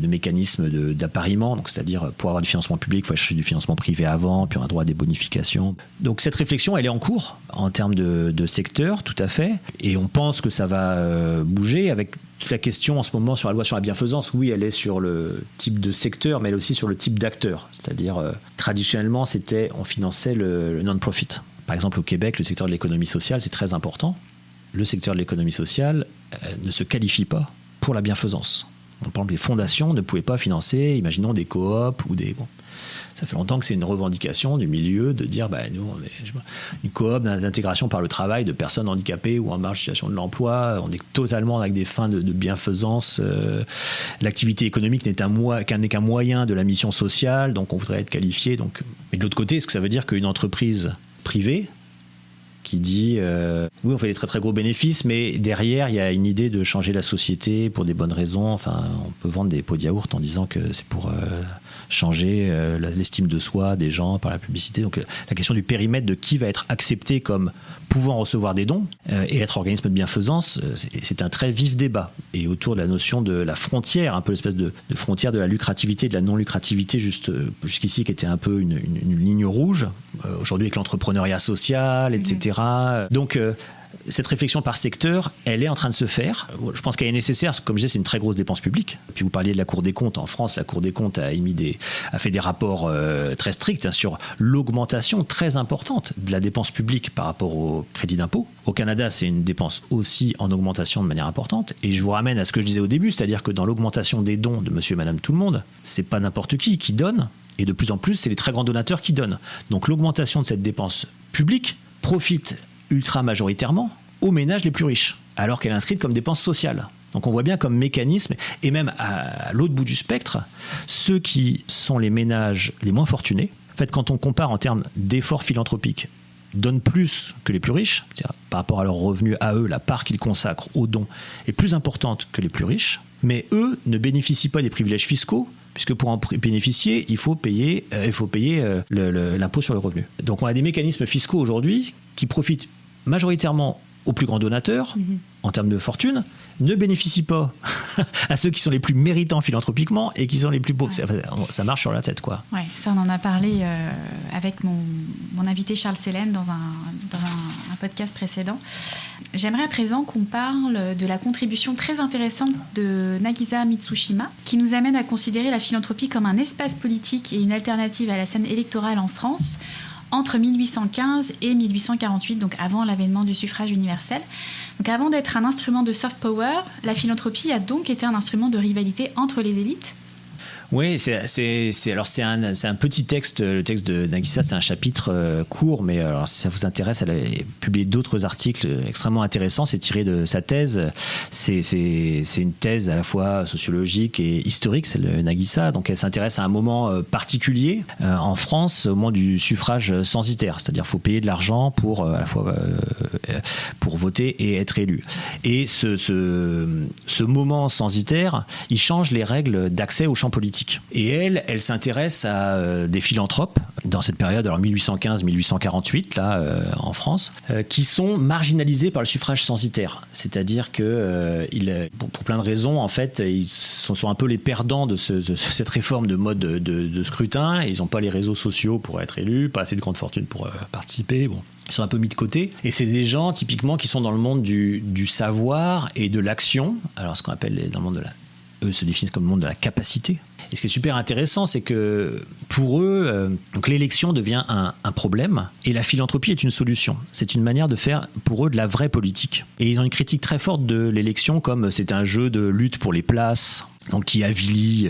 mécanismes d'appariement. Donc, c'est-à-dire pour avoir du financement public, il faut chercher du financement privé avant, puis on a droit à des bonifications. Donc cette réflexion, elle est en cours en termes de secteur, tout à fait. Et on pense que ça va bouger avec toute la question en ce moment sur la loi sur la bienfaisance. Oui, elle est sur le type de secteur, mais elle est aussi sur le type d'acteur. C'est-à-dire, traditionnellement, on finançait le non-profit. Par exemple, au Québec, le secteur de l'économie sociale, c'est très important. Le secteur de l'économie sociale ne se qualifie pas pour la bienfaisance. Par exemple, les fondations ne pouvaient pas financer, imaginons, des coops ou des... Bon, ça fait longtemps que c'est une revendication du milieu de dire, nous, on est une coop d'intégration par le travail de personnes handicapées ou en marge de situation de l'emploi. On est totalement avec des fins de bienfaisance. L'activité économique n'est qu'un moyen de la mission sociale, donc on voudrait être qualifié. Donc... Mais de l'autre côté, est-ce que ça veut dire qu'une entreprise privée qui dit oui, on fait des très très gros bénéfices, mais derrière il y a une idée de changer la société pour des bonnes raisons. Enfin, on peut vendre des pots de yaourt en disant que c'est pour changer l'estime de soi des gens par la publicité. Donc la question du périmètre de qui va être accepté comme pouvant recevoir des dons et être organisme de bienfaisance, c'est un très vif débat. Et autour de la notion de la frontière, un peu l'espèce de frontière de la lucrativité, de la non-lucrativité jusqu'ici, qui était un peu une ligne rouge. Aujourd'hui avec l'entrepreneuriat social, etc. Donc cette réflexion par secteur, elle est en train de se faire. Je pense qu'elle est nécessaire. Comme je disais, c'est une très grosse dépense publique. Puis vous parliez de la Cour des comptes. En France, la Cour des comptes a fait des rapports très stricts sur l'augmentation très importante de la dépense publique par rapport au crédit d'impôt. Au Canada, c'est une dépense aussi en augmentation de manière importante. Et je vous ramène à ce que je disais au début, c'est-à-dire que dans l'augmentation des dons de monsieur et madame tout le monde, c'est pas n'importe qui donne. Et de plus en plus, c'est les très grands donateurs qui donnent. Donc l'augmentation de cette dépense publique profite ultra majoritairement aux ménages les plus riches, alors qu'elle est inscrite comme dépense sociale. Donc on voit bien comme mécanisme, et même à l'autre bout du spectre, ceux qui sont les ménages les moins fortunés, en fait quand on compare en termes d'efforts philanthropiques, donnent plus que les plus riches, c'est-à-dire par rapport à leurs revenus à eux, la part qu'ils consacrent aux dons est plus importante que les plus riches, mais eux ne bénéficient pas des privilèges fiscaux, puisque pour en bénéficier, il faut payer l'impôt sur le revenu. Donc on a des mécanismes fiscaux aujourd'hui qui profitent majoritairement aux plus grands donateurs, en termes de fortune, ne bénéficient pas à ceux qui sont les plus méritants philanthropiquement et qui sont les plus pauvres. Ouais. Ça marche sur la tête, quoi. Ouais, ça on en a parlé avec mon invité Charles Sélène dans un podcast précédent. J'aimerais à présent qu'on parle de la contribution très intéressante de Nagisa Mitsushima, qui nous amène à considérer la philanthropie comme un espace politique et une alternative à la scène électorale en France, entre 1815 et 1848, donc avant l'avènement du suffrage universel. Donc avant d'être un instrument de soft power, la philanthropie a donc été un instrument de rivalité entre les élites. Oui, c'est un petit texte. Le texte de Nagisa, c'est un chapitre court, mais alors, si ça vous intéresse, elle a publié d'autres articles extrêmement intéressants. C'est tiré de sa thèse. C'est une thèse à la fois sociologique et historique, celle de Nagisa. Donc elle s'intéresse à un moment particulier en France, au moment du suffrage censitaire. C'est-à-dire qu'il faut payer de l'argent pour à la fois pour voter et être élu. Et ce moment censitaire, il change les règles d'accès au champ politique. Et elle s'intéresse à des philanthropes dans cette période, alors 1815-1848 là en France, qui sont marginalisés par le suffrage censitaire. C'est-à-dire que pour plein de raisons, en fait, ils sont un peu les perdants de cette réforme de mode de scrutin. Ils n'ont pas les réseaux sociaux pour être élus, pas assez de grande fortune pour participer. Bon. Ils sont un peu mis de côté. Et c'est des gens, typiquement, qui sont dans le monde du savoir et de l'action. Alors, ce qu'on appelle dans le monde eux se définissent comme le monde de la capacité. Et ce qui est super intéressant, c'est que pour eux, donc l'élection devient un problème et la philanthropie est une solution. C'est une manière de faire pour eux de la vraie politique. Et ils ont une critique très forte de l'élection comme c'est un jeu de lutte pour les places, donc qui avilit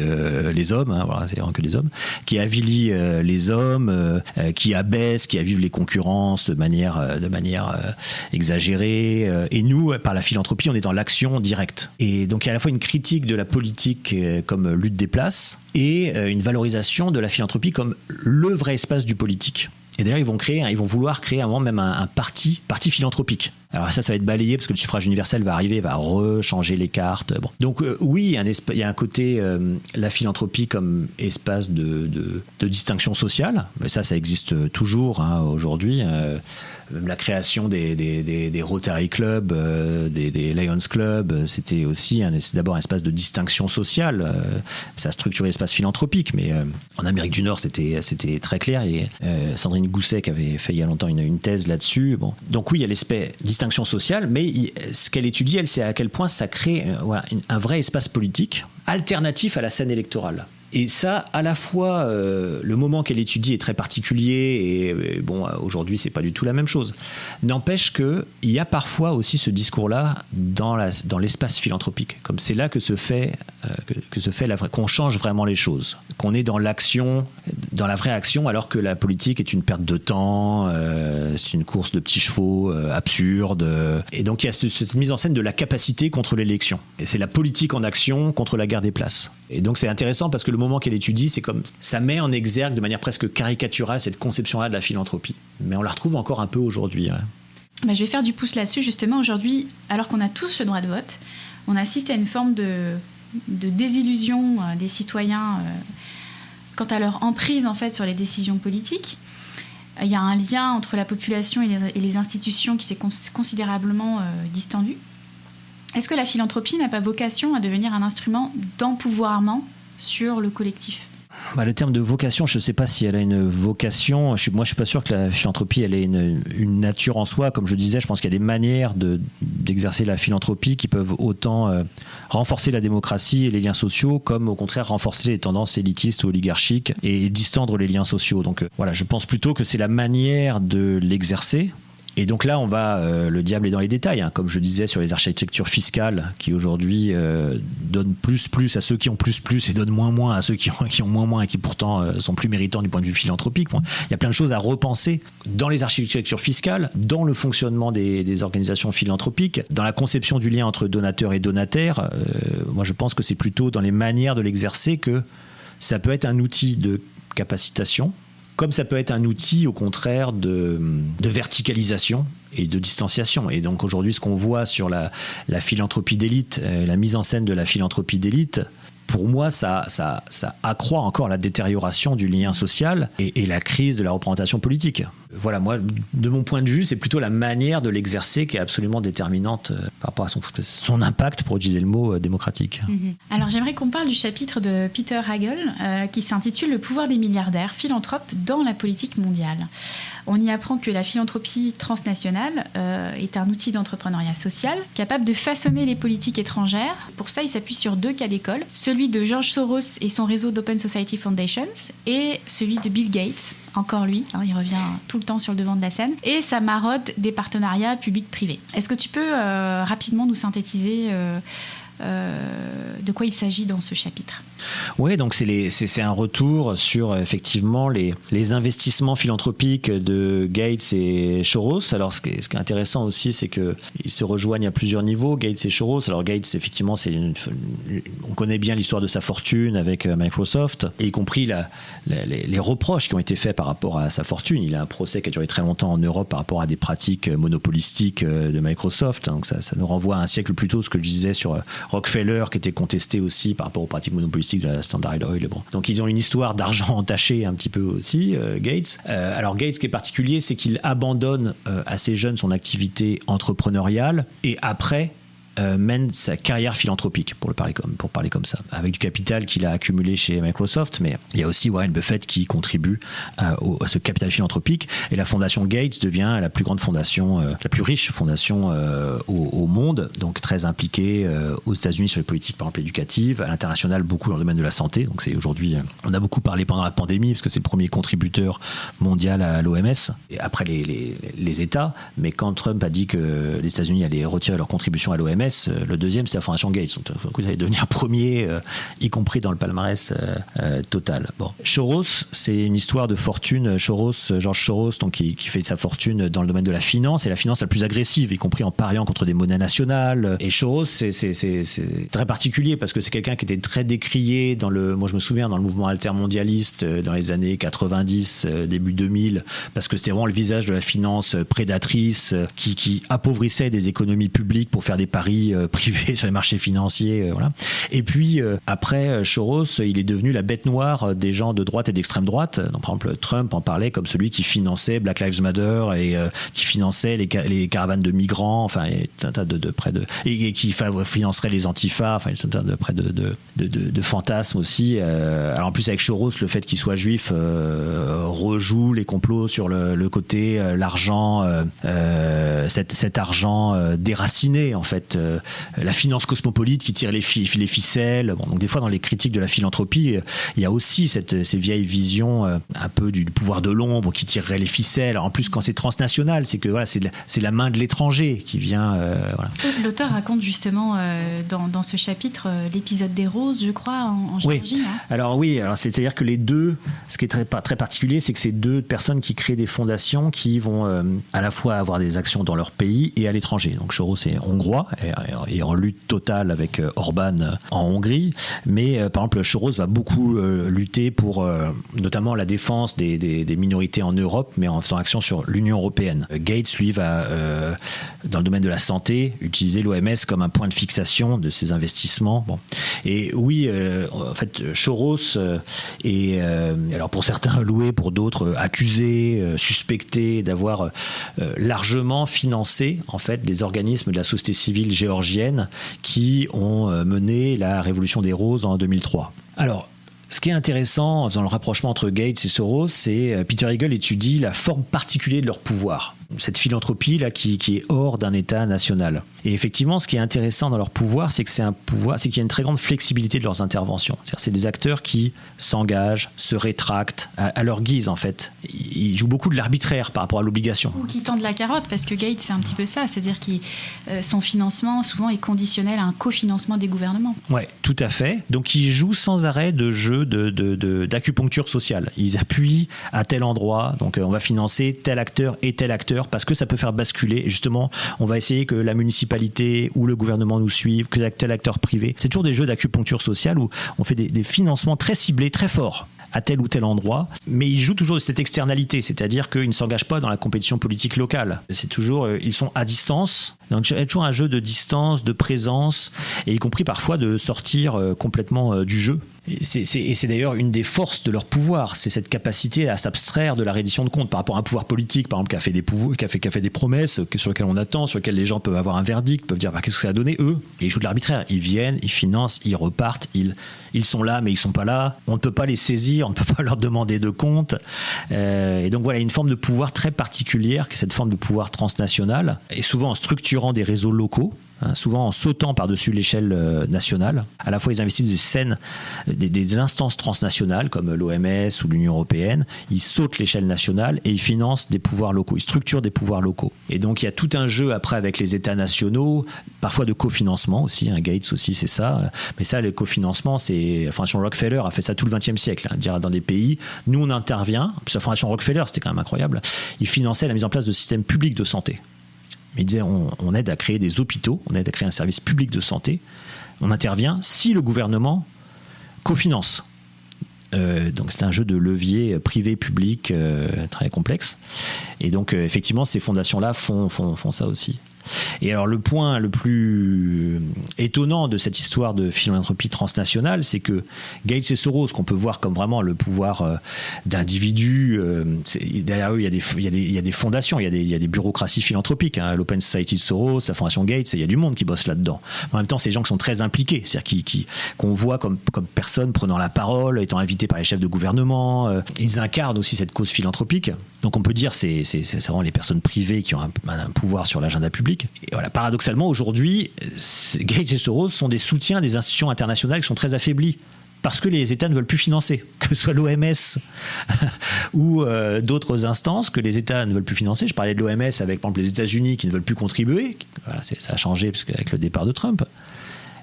les hommes, hein, voilà, c'est vraiment que des hommes, qui avilit les hommes, qui abaisse, qui avive les concurrences de manière exagérée. Et nous, par la philanthropie, on est dans l'action directe. Et donc il y a à la fois une critique de la politique comme lutte des places et une valorisation de la philanthropie comme le vrai espace du politique. Et d'ailleurs, ils vont vouloir créer à un moment même un parti philanthropique. Alors ça va être balayé parce que le suffrage universel va arriver, va rechanger les cartes. Bon. Donc oui, il y a un côté la philanthropie comme espace de distinction sociale. Mais ça existe toujours hein, aujourd'hui. Même la création des Rotary Club, des Lions Club, c'était aussi c'est d'abord un espace de distinction sociale. Ça a structuré l'espace philanthropique, mais en Amérique du Nord, c'était très clair. Et Sandrine Gousset qui avait fait il y a longtemps une thèse là-dessus. Bon. Donc oui, il y a l'aspect distinction sociale, mais ce qu'elle étudie, elle, c'est à quel point ça crée un vrai espace politique alternatif à la scène électorale. Et ça, à la fois, le moment qu'elle étudie est très particulier et bon, aujourd'hui, c'est pas du tout la même chose. N'empêche qu'il y a parfois aussi ce discours-là dans l'espace philanthropique. Comme c'est là que se fait qu'on change vraiment les choses. Qu'on est dans l'action, dans la vraie action, alors que la politique est une perte de temps, c'est une course de petits chevaux absurde. Et donc, il y a cette mise en scène de la capacité contre l'élection. Et c'est la politique en action contre la guerre des places. Et donc, c'est intéressant parce que le moment qu'elle étudie, c'est comme ça met en exergue de manière presque caricaturale cette conception-là de la philanthropie. Mais on la retrouve encore un peu aujourd'hui. Ouais. Je vais faire du pouce là-dessus. Justement, aujourd'hui, alors qu'on a tous le droit de vote, on assiste à une forme de désillusion des citoyens quant à leur emprise en fait, sur les décisions politiques. Il y a un lien entre la population et les institutions qui s'est considérablement distendu. Est-ce que la philanthropie n'a pas vocation à devenir un instrument d'empouvoirment sur le collectif ? Le terme de vocation, je ne sais pas si elle a une vocation. Moi, je suis pas sûr que la philanthropie, elle ait une nature en soi. Comme je disais, je pense qu'il y a des manières d'exercer la philanthropie qui peuvent autant renforcer la démocratie et les liens sociaux, comme au contraire renforcer les tendances élitistes ou oligarchiques et distendre les liens sociaux. Donc voilà, je pense plutôt que c'est la manière de l'exercer. Et donc là, le diable est dans les détails, comme je disais sur les architectures fiscales qui aujourd'hui donnent plus à ceux qui ont plus et donnent moins à ceux qui ont moins et qui pourtant sont plus méritants du point de vue philanthropique. Il y a plein de choses à repenser dans les architectures fiscales, dans le fonctionnement des organisations philanthropiques, dans la conception du lien entre donateurs et donataires. Moi, je pense que c'est plutôt dans les manières de l'exercer que ça peut être un outil de capacitation, comme ça peut être un outil, au contraire, de verticalisation et de distanciation. Et donc aujourd'hui, ce qu'on voit sur la philanthropie d'élite, la mise en scène de la philanthropie d'élite, pour moi, ça accroît encore la détérioration du lien social et la crise de la représentation politique. Voilà, moi, de mon point de vue, c'est plutôt la manière de l'exercer qui est absolument déterminante par rapport à son impact, pour utiliser le mot démocratique. Alors, j'aimerais qu'on parle du chapitre de Peter Hagel qui s'intitule « Le pouvoir des milliardaires, philanthropes dans la politique mondiale ». On y apprend que la philanthropie transnationale est un outil d'entrepreneuriat social capable de façonner les politiques étrangères. Pour ça, il s'appuie sur 2 cas d'école, celui de George Soros et son réseau d'Open Society Foundations et celui de Bill Gates, encore lui, il revient tout le temps sur le devant de la scène, et sa maraude des partenariats publics-privés. Est-ce que tu peux rapidement nous synthétiser de quoi il s'agit dans ce chapitre? Oui, donc c'est un retour sur effectivement les investissements philanthropiques de Gates et Soros. Alors ce qui est intéressant aussi, c'est qu'ils se rejoignent à plusieurs niveaux, Gates et Soros. Alors Gates, effectivement, on connaît bien l'histoire de sa fortune avec Microsoft, et y compris les reproches qui ont été faits par rapport à sa fortune. Il a un procès qui a duré très longtemps en Europe par rapport à des pratiques monopolistiques de Microsoft. Donc ça nous renvoie à un siècle plus tôt, ce que je disais sur Rockefeller, qui était contesté aussi par rapport aux pratiques monopolistiques de la Standard Oil. Bon. Donc ils ont une histoire d'argent entaché un petit peu aussi, Gates. Alors Gates, ce qui est particulier, c'est qu'il abandonne assez jeune son activité entrepreneuriale et après mène sa carrière philanthropique, pour parler comme ça, avec du capital qu'il a accumulé chez Microsoft. Mais il y a aussi Warren Buffett qui contribue à ce capital philanthropique, et la fondation Gates devient la plus grande fondation, la plus riche fondation au monde, donc très impliquée aux États-Unis sur les politiques, par exemple éducatives, à l'international beaucoup dans le domaine de la santé. Donc c'est aujourd'hui, on a beaucoup parlé pendant la pandémie parce que c'est le premier contributeur mondial à l'OMS, et après les États. Mais quand Trump a dit que les États-Unis allaient retirer leur contribution à l'OMS, le deuxième, c'est la fondation Gates. Donc, vous allez devenir premier, y compris dans le palmarès total. Bon. Soros, c'est une histoire de fortune. George Soros, donc, qui fait sa fortune dans le domaine de la finance, et la finance la plus agressive, y compris en pariant contre des monnaies nationales. Et Soros, c'est très particulier parce que c'est quelqu'un qui était très décrié moi je me souviens, dans le mouvement altermondialiste dans les années 90, début 2000, parce que c'était vraiment le visage de la finance prédatrice qui appauvrissait des économies publiques pour faire des paris privés sur les marchés financiers. Voilà. Et puis, après, Soros, il est devenu la bête noire des gens de droite et d'extrême droite. Donc, par exemple, Trump en parlait comme celui qui finançait Black Lives Matter et qui finançait les caravanes de migrants, enfin, et qui financerait les antifas, enfin, de fantasmes aussi. Alors, en plus, avec Soros, le fait qu'il soit juif rejoue les complots sur le côté l'argent, cet argent déraciné, en fait, la finance cosmopolite qui tire les ficelles. Bon, donc des fois dans les critiques de la philanthropie, il y a aussi ces vieilles visions un peu du pouvoir de l'ombre qui tirerait les ficelles. Alors, en plus, quand c'est transnational, c'est que voilà, c'est la main de l'étranger qui vient. Voilà. L'auteur raconte justement dans ce chapitre l'épisode des roses, je crois, en Géorgie. Oui. Alors c'est-à-dire que les deux, ce qui est très particulier, c'est que c'est deux personnes qui créent des fondations qui vont à la fois avoir des actions dans leur pays et à l'étranger. Donc Soros est hongrois et en lutte totale avec Orban en Hongrie, mais par exemple Soros va beaucoup lutter pour notamment la défense des minorités en Europe, mais en faisant action sur l'Union européenne. Gates, lui, va dans le domaine de la santé utiliser l'OMS comme un point de fixation de ses investissements. Bon. Et oui, en fait, Soros est, alors pour certains loué, pour d'autres accusé, suspecté d'avoir largement financé en fait les organismes de la société civile géorgienne qui ont mené la révolution des roses en 2003. Alors, Ce qui est intéressant dans le rapprochement entre Gates et Soros, c'est Peter Hegel étudie la forme particulière de leur pouvoir. Cette philanthropie là qui est hors d'un État national. Et effectivement, ce qui est intéressant dans leur pouvoir, c'est que c'est un pouvoir, c'est qu'il y a une très grande flexibilité de leurs interventions. C'est-à-dire, c'est des acteurs qui s'engagent, se rétractent à leur guise en fait. Ils jouent beaucoup de l'arbitraire par rapport à l'obligation. Ou qui tendent la carotte, parce que Gates c'est un petit peu ça, c'est-à-dire que son financement souvent est conditionnel à un cofinancement des gouvernements. Ouais, tout à fait. Donc ils jouent sans arrêt de jeux d'acupuncture sociale. Ils appuient à tel endroit, donc on va financer tel acteur et tel acteur parce que ça peut faire basculer. Et justement, on va essayer que la municipalité ou le gouvernement nous suivent, que tel acteur privé. C'est toujours des jeux d'acupuncture sociale où on fait des financements très ciblés, très forts à tel ou tel endroit, mais ils jouent toujours de cette externalité, c'est-à-dire qu'ils ne s'engagent pas dans la compétition politique locale. C'est toujours, ils sont à distance, donc il y a toujours un jeu de distance, de présence, et y compris parfois de sortir complètement du jeu. Et c'est d'ailleurs une des forces de leur pouvoir, c'est cette capacité à s'abstraire de la reddition de comptes par rapport à un pouvoir politique, par exemple, qui a fait des promesses sur lesquelles on attend, sur lesquelles les gens peuvent avoir un verdict, peuvent dire qu'est-ce que ça a donné, eux, et ils jouent de l'arbitraire. Ils viennent, ils financent, ils repartent, ils sont là, mais ils sont pas là. On ne peut pas les saisir, on ne peut pas leur demander de compte. Et donc voilà, une forme de pouvoir très particulière, qui est cette forme de pouvoir transnational, et souvent en structurant des réseaux locaux, souvent en sautant par-dessus l'échelle nationale. À la fois, ils investissent des instances transnationales comme l'OMS ou l'Union européenne. Ils sautent l'échelle nationale et ils financent des pouvoirs locaux. Ils structurent des pouvoirs locaux. Et donc, il y a tout un jeu après avec les États nationaux, parfois de cofinancement aussi. Gates aussi, c'est ça. Mais ça, le cofinancement, la Fondation Rockefeller a fait ça tout le XXe siècle. Dire dans des pays, nous, on intervient. La Fondation Rockefeller, c'était quand même incroyable. Ils finançaient la mise en place de systèmes publics de santé. Il disait on aide à créer des hôpitaux, on aide à créer un service public de santé. On intervient si le gouvernement cofinance. Donc c'est un jeu de levier privé-public très complexe. Et donc effectivement, ces fondations-là font ça aussi. Et alors le point le plus étonnant de cette histoire de philanthropie transnationale, c'est que Gates et Soros, qu'on peut voir comme vraiment le pouvoir d'individus, derrière eux il y a des fondations, il y a des bureaucraties philanthropiques, l'Open Society de Soros, la Fondation Gates, il y a du monde qui bosse là-dedans. En même temps, c'est des gens qui sont très impliqués, c'est-à-dire qu'on voit comme personnes prenant la parole, étant invités par les chefs de gouvernement. Ils incarnent aussi cette cause philanthropique. Donc on peut dire c'est vraiment les personnes privées qui ont un pouvoir sur l'agenda public. Et voilà, paradoxalement, aujourd'hui, Gates et Soros sont des soutiens des institutions internationales qui sont très affaiblies. Parce que les États ne veulent plus financer, que ce soit l'OMS ou d'autres instances que les États ne veulent plus financer. Je parlais de l'OMS avec, par exemple, les États-Unis qui ne veulent plus contribuer. Voilà, ça a changé parce qu'avec le départ de Trump.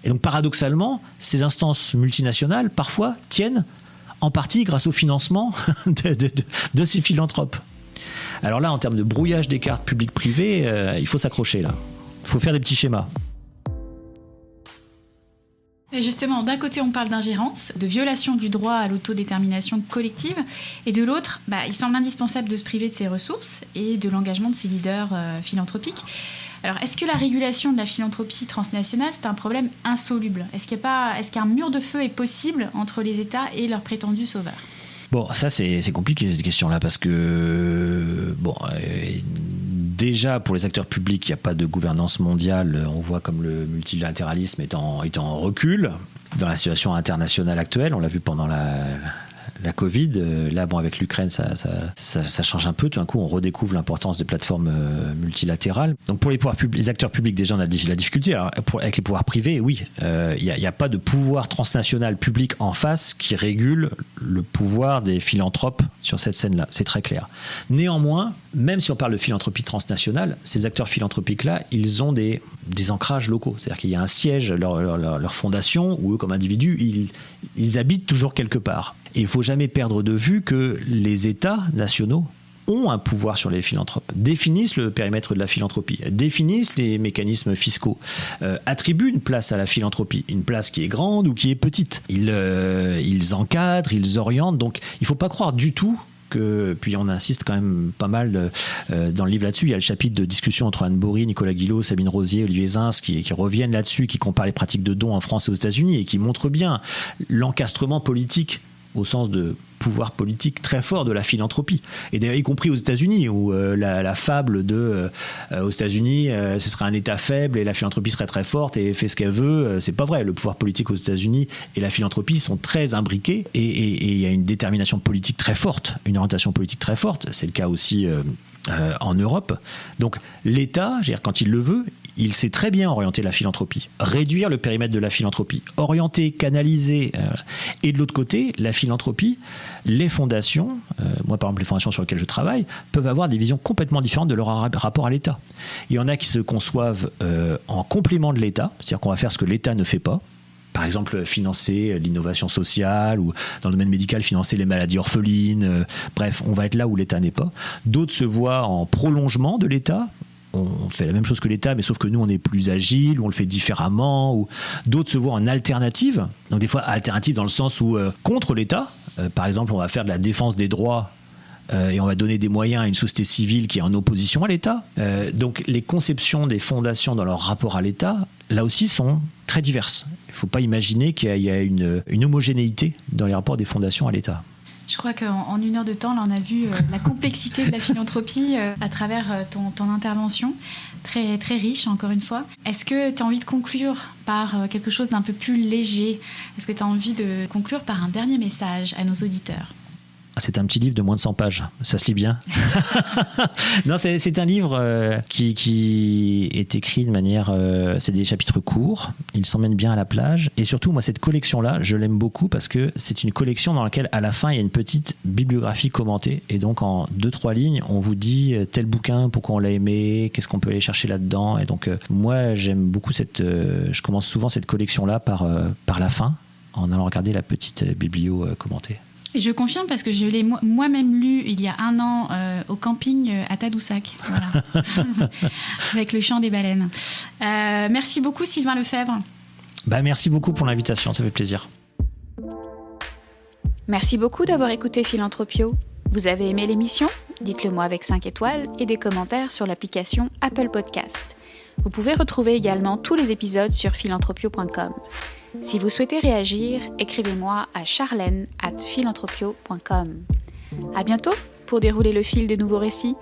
Et donc, paradoxalement, ces instances multinationales, parfois, tiennent en partie grâce au financement de ces philanthropes. Alors là, en termes de brouillage des cartes publiques-privées, il faut s'accrocher là. Il faut faire des petits schémas. Et justement, d'un côté, on parle d'ingérence, de violation du droit à l'autodétermination collective, et de l'autre, il semble indispensable de se priver de ses ressources et de l'engagement de ses leaders philanthropiques. Alors, est-ce que la régulation de la philanthropie transnationale, c'est un problème insoluble ? Est-ce qu'un mur de feu est possible entre les États et leurs prétendus sauveurs ? Bon, ça c'est compliqué cette question-là parce que déjà pour les acteurs publics, il n'y a pas de gouvernance mondiale. On voit comme le multilatéralisme est en recul dans la situation internationale actuelle. On l'a vu pendant la Covid. Là, avec l'Ukraine, ça change un peu. Tout d'un coup, on redécouvre l'importance des plateformes multilatérales. Donc, pour les acteurs publics, déjà, on a la difficulté. Alors, avec les pouvoirs privés, oui, il n'y a pas de pouvoir transnational public en face qui régule le pouvoir des philanthropes sur cette scène-là. C'est très clair. Néanmoins, même si on parle de philanthropie transnationale, ces acteurs philanthropiques-là, ils ont des ancrages locaux. C'est-à-dire qu'il y a un siège, leur fondation, où eux, comme individus, ils habitent toujours quelque part. Et il ne faut jamais perdre de vue que les États nationaux ont un pouvoir sur les philanthropes, définissent le périmètre de la philanthropie, définissent les mécanismes fiscaux, attribuent une place à la philanthropie, une place qui est grande ou qui est petite. Ils encadrent, ils orientent, donc il ne faut pas croire du tout puis on insiste quand même pas mal dans le livre là-dessus. Il y a le chapitre de discussion entre Anne Bory, Nicolas Guillot, Sabine Rosier, Olivier Zins qui reviennent là-dessus, qui comparent les pratiques de dons en France et aux États-Unis et qui montrent bien l'encastrement politique au sens de pouvoir politique très fort de la philanthropie. Et d'ailleurs, y compris aux États-Unis, où la fable aux États-Unis, ce serait un État faible et la philanthropie serait très forte et fait ce qu'elle veut. C'est pas vrai. Le pouvoir politique aux États-Unis et la philanthropie sont très imbriqués et il y a une détermination politique très forte, une orientation politique très forte. C'est le cas aussi en Europe. Donc l'État, je veux dire, quand il le veut, il sait très bien orienter la philanthropie, réduire le périmètre de la philanthropie, orienter, canaliser. Et de l'autre côté, la philanthropie, les fondations, moi par exemple les fondations sur lesquelles je travaille, peuvent avoir des visions complètement différentes de leur rapport à l'État. Il y en a qui se conçoivent en complément de l'État, c'est-à-dire qu'on va faire ce que l'État ne fait pas. Par exemple, financer l'innovation sociale ou dans le domaine médical, financer les maladies orphelines. Bref, on va être là où l'État n'est pas. D'autres se voient en prolongement de l'État. On fait la même chose que l'État, mais sauf que nous, on est plus agile, ou on le fait différemment. Ou d'autres se voient en alternative. Donc des fois, alternative dans le sens où contre l'État. Par exemple, on va faire de la défense des droits et on va donner des moyens à une société civile qui est en opposition à l'État. Donc les conceptions des fondations dans leur rapport à l'État, là aussi, sont très diverses. Il ne faut pas imaginer qu'il y a une homogénéité dans les rapports des fondations à l'État. Je crois qu'en 1 heure de temps, là, on a vu la complexité de la philanthropie à travers ton intervention, très, très riche, encore une fois. Est-ce que tu as envie de conclure par quelque chose d'un peu plus léger ? Est-ce que tu as envie de conclure par un dernier message à nos auditeurs ? C'est un petit livre de moins de 100 pages, ça se lit bien. Non, c'est un livre qui est écrit de manière... c'est des chapitres courts, il s'emmène bien à la plage. Et surtout, moi, cette collection-là, je l'aime beaucoup parce que c'est une collection dans laquelle, à la fin, il y a une petite bibliographie commentée. Et donc, en 2-3 lignes, on vous dit tel bouquin, pourquoi on l'a aimé, qu'est-ce qu'on peut aller chercher là-dedans. Et donc, moi, j'aime beaucoup je commence souvent cette collection-là par la fin, en allant regarder la petite biblio commentée. Et je confirme parce que je l'ai moi-même lu il y a 1 an au camping à Tadoussac, voilà. Avec le chant des baleines. Merci beaucoup Sylvain Lefebvre. Merci beaucoup pour l'invitation, ça fait plaisir. Merci beaucoup d'avoir écouté Philanthropio. Vous avez aimé l'émission ? Dites-le moi avec 5 étoiles et des commentaires sur l'application Apple Podcast. Vous pouvez retrouver également tous les épisodes sur philanthropio.com. Si vous souhaitez réagir, écrivez-moi à charlène@philanthropio.com. À bientôt pour dérouler le fil de nouveaux récits.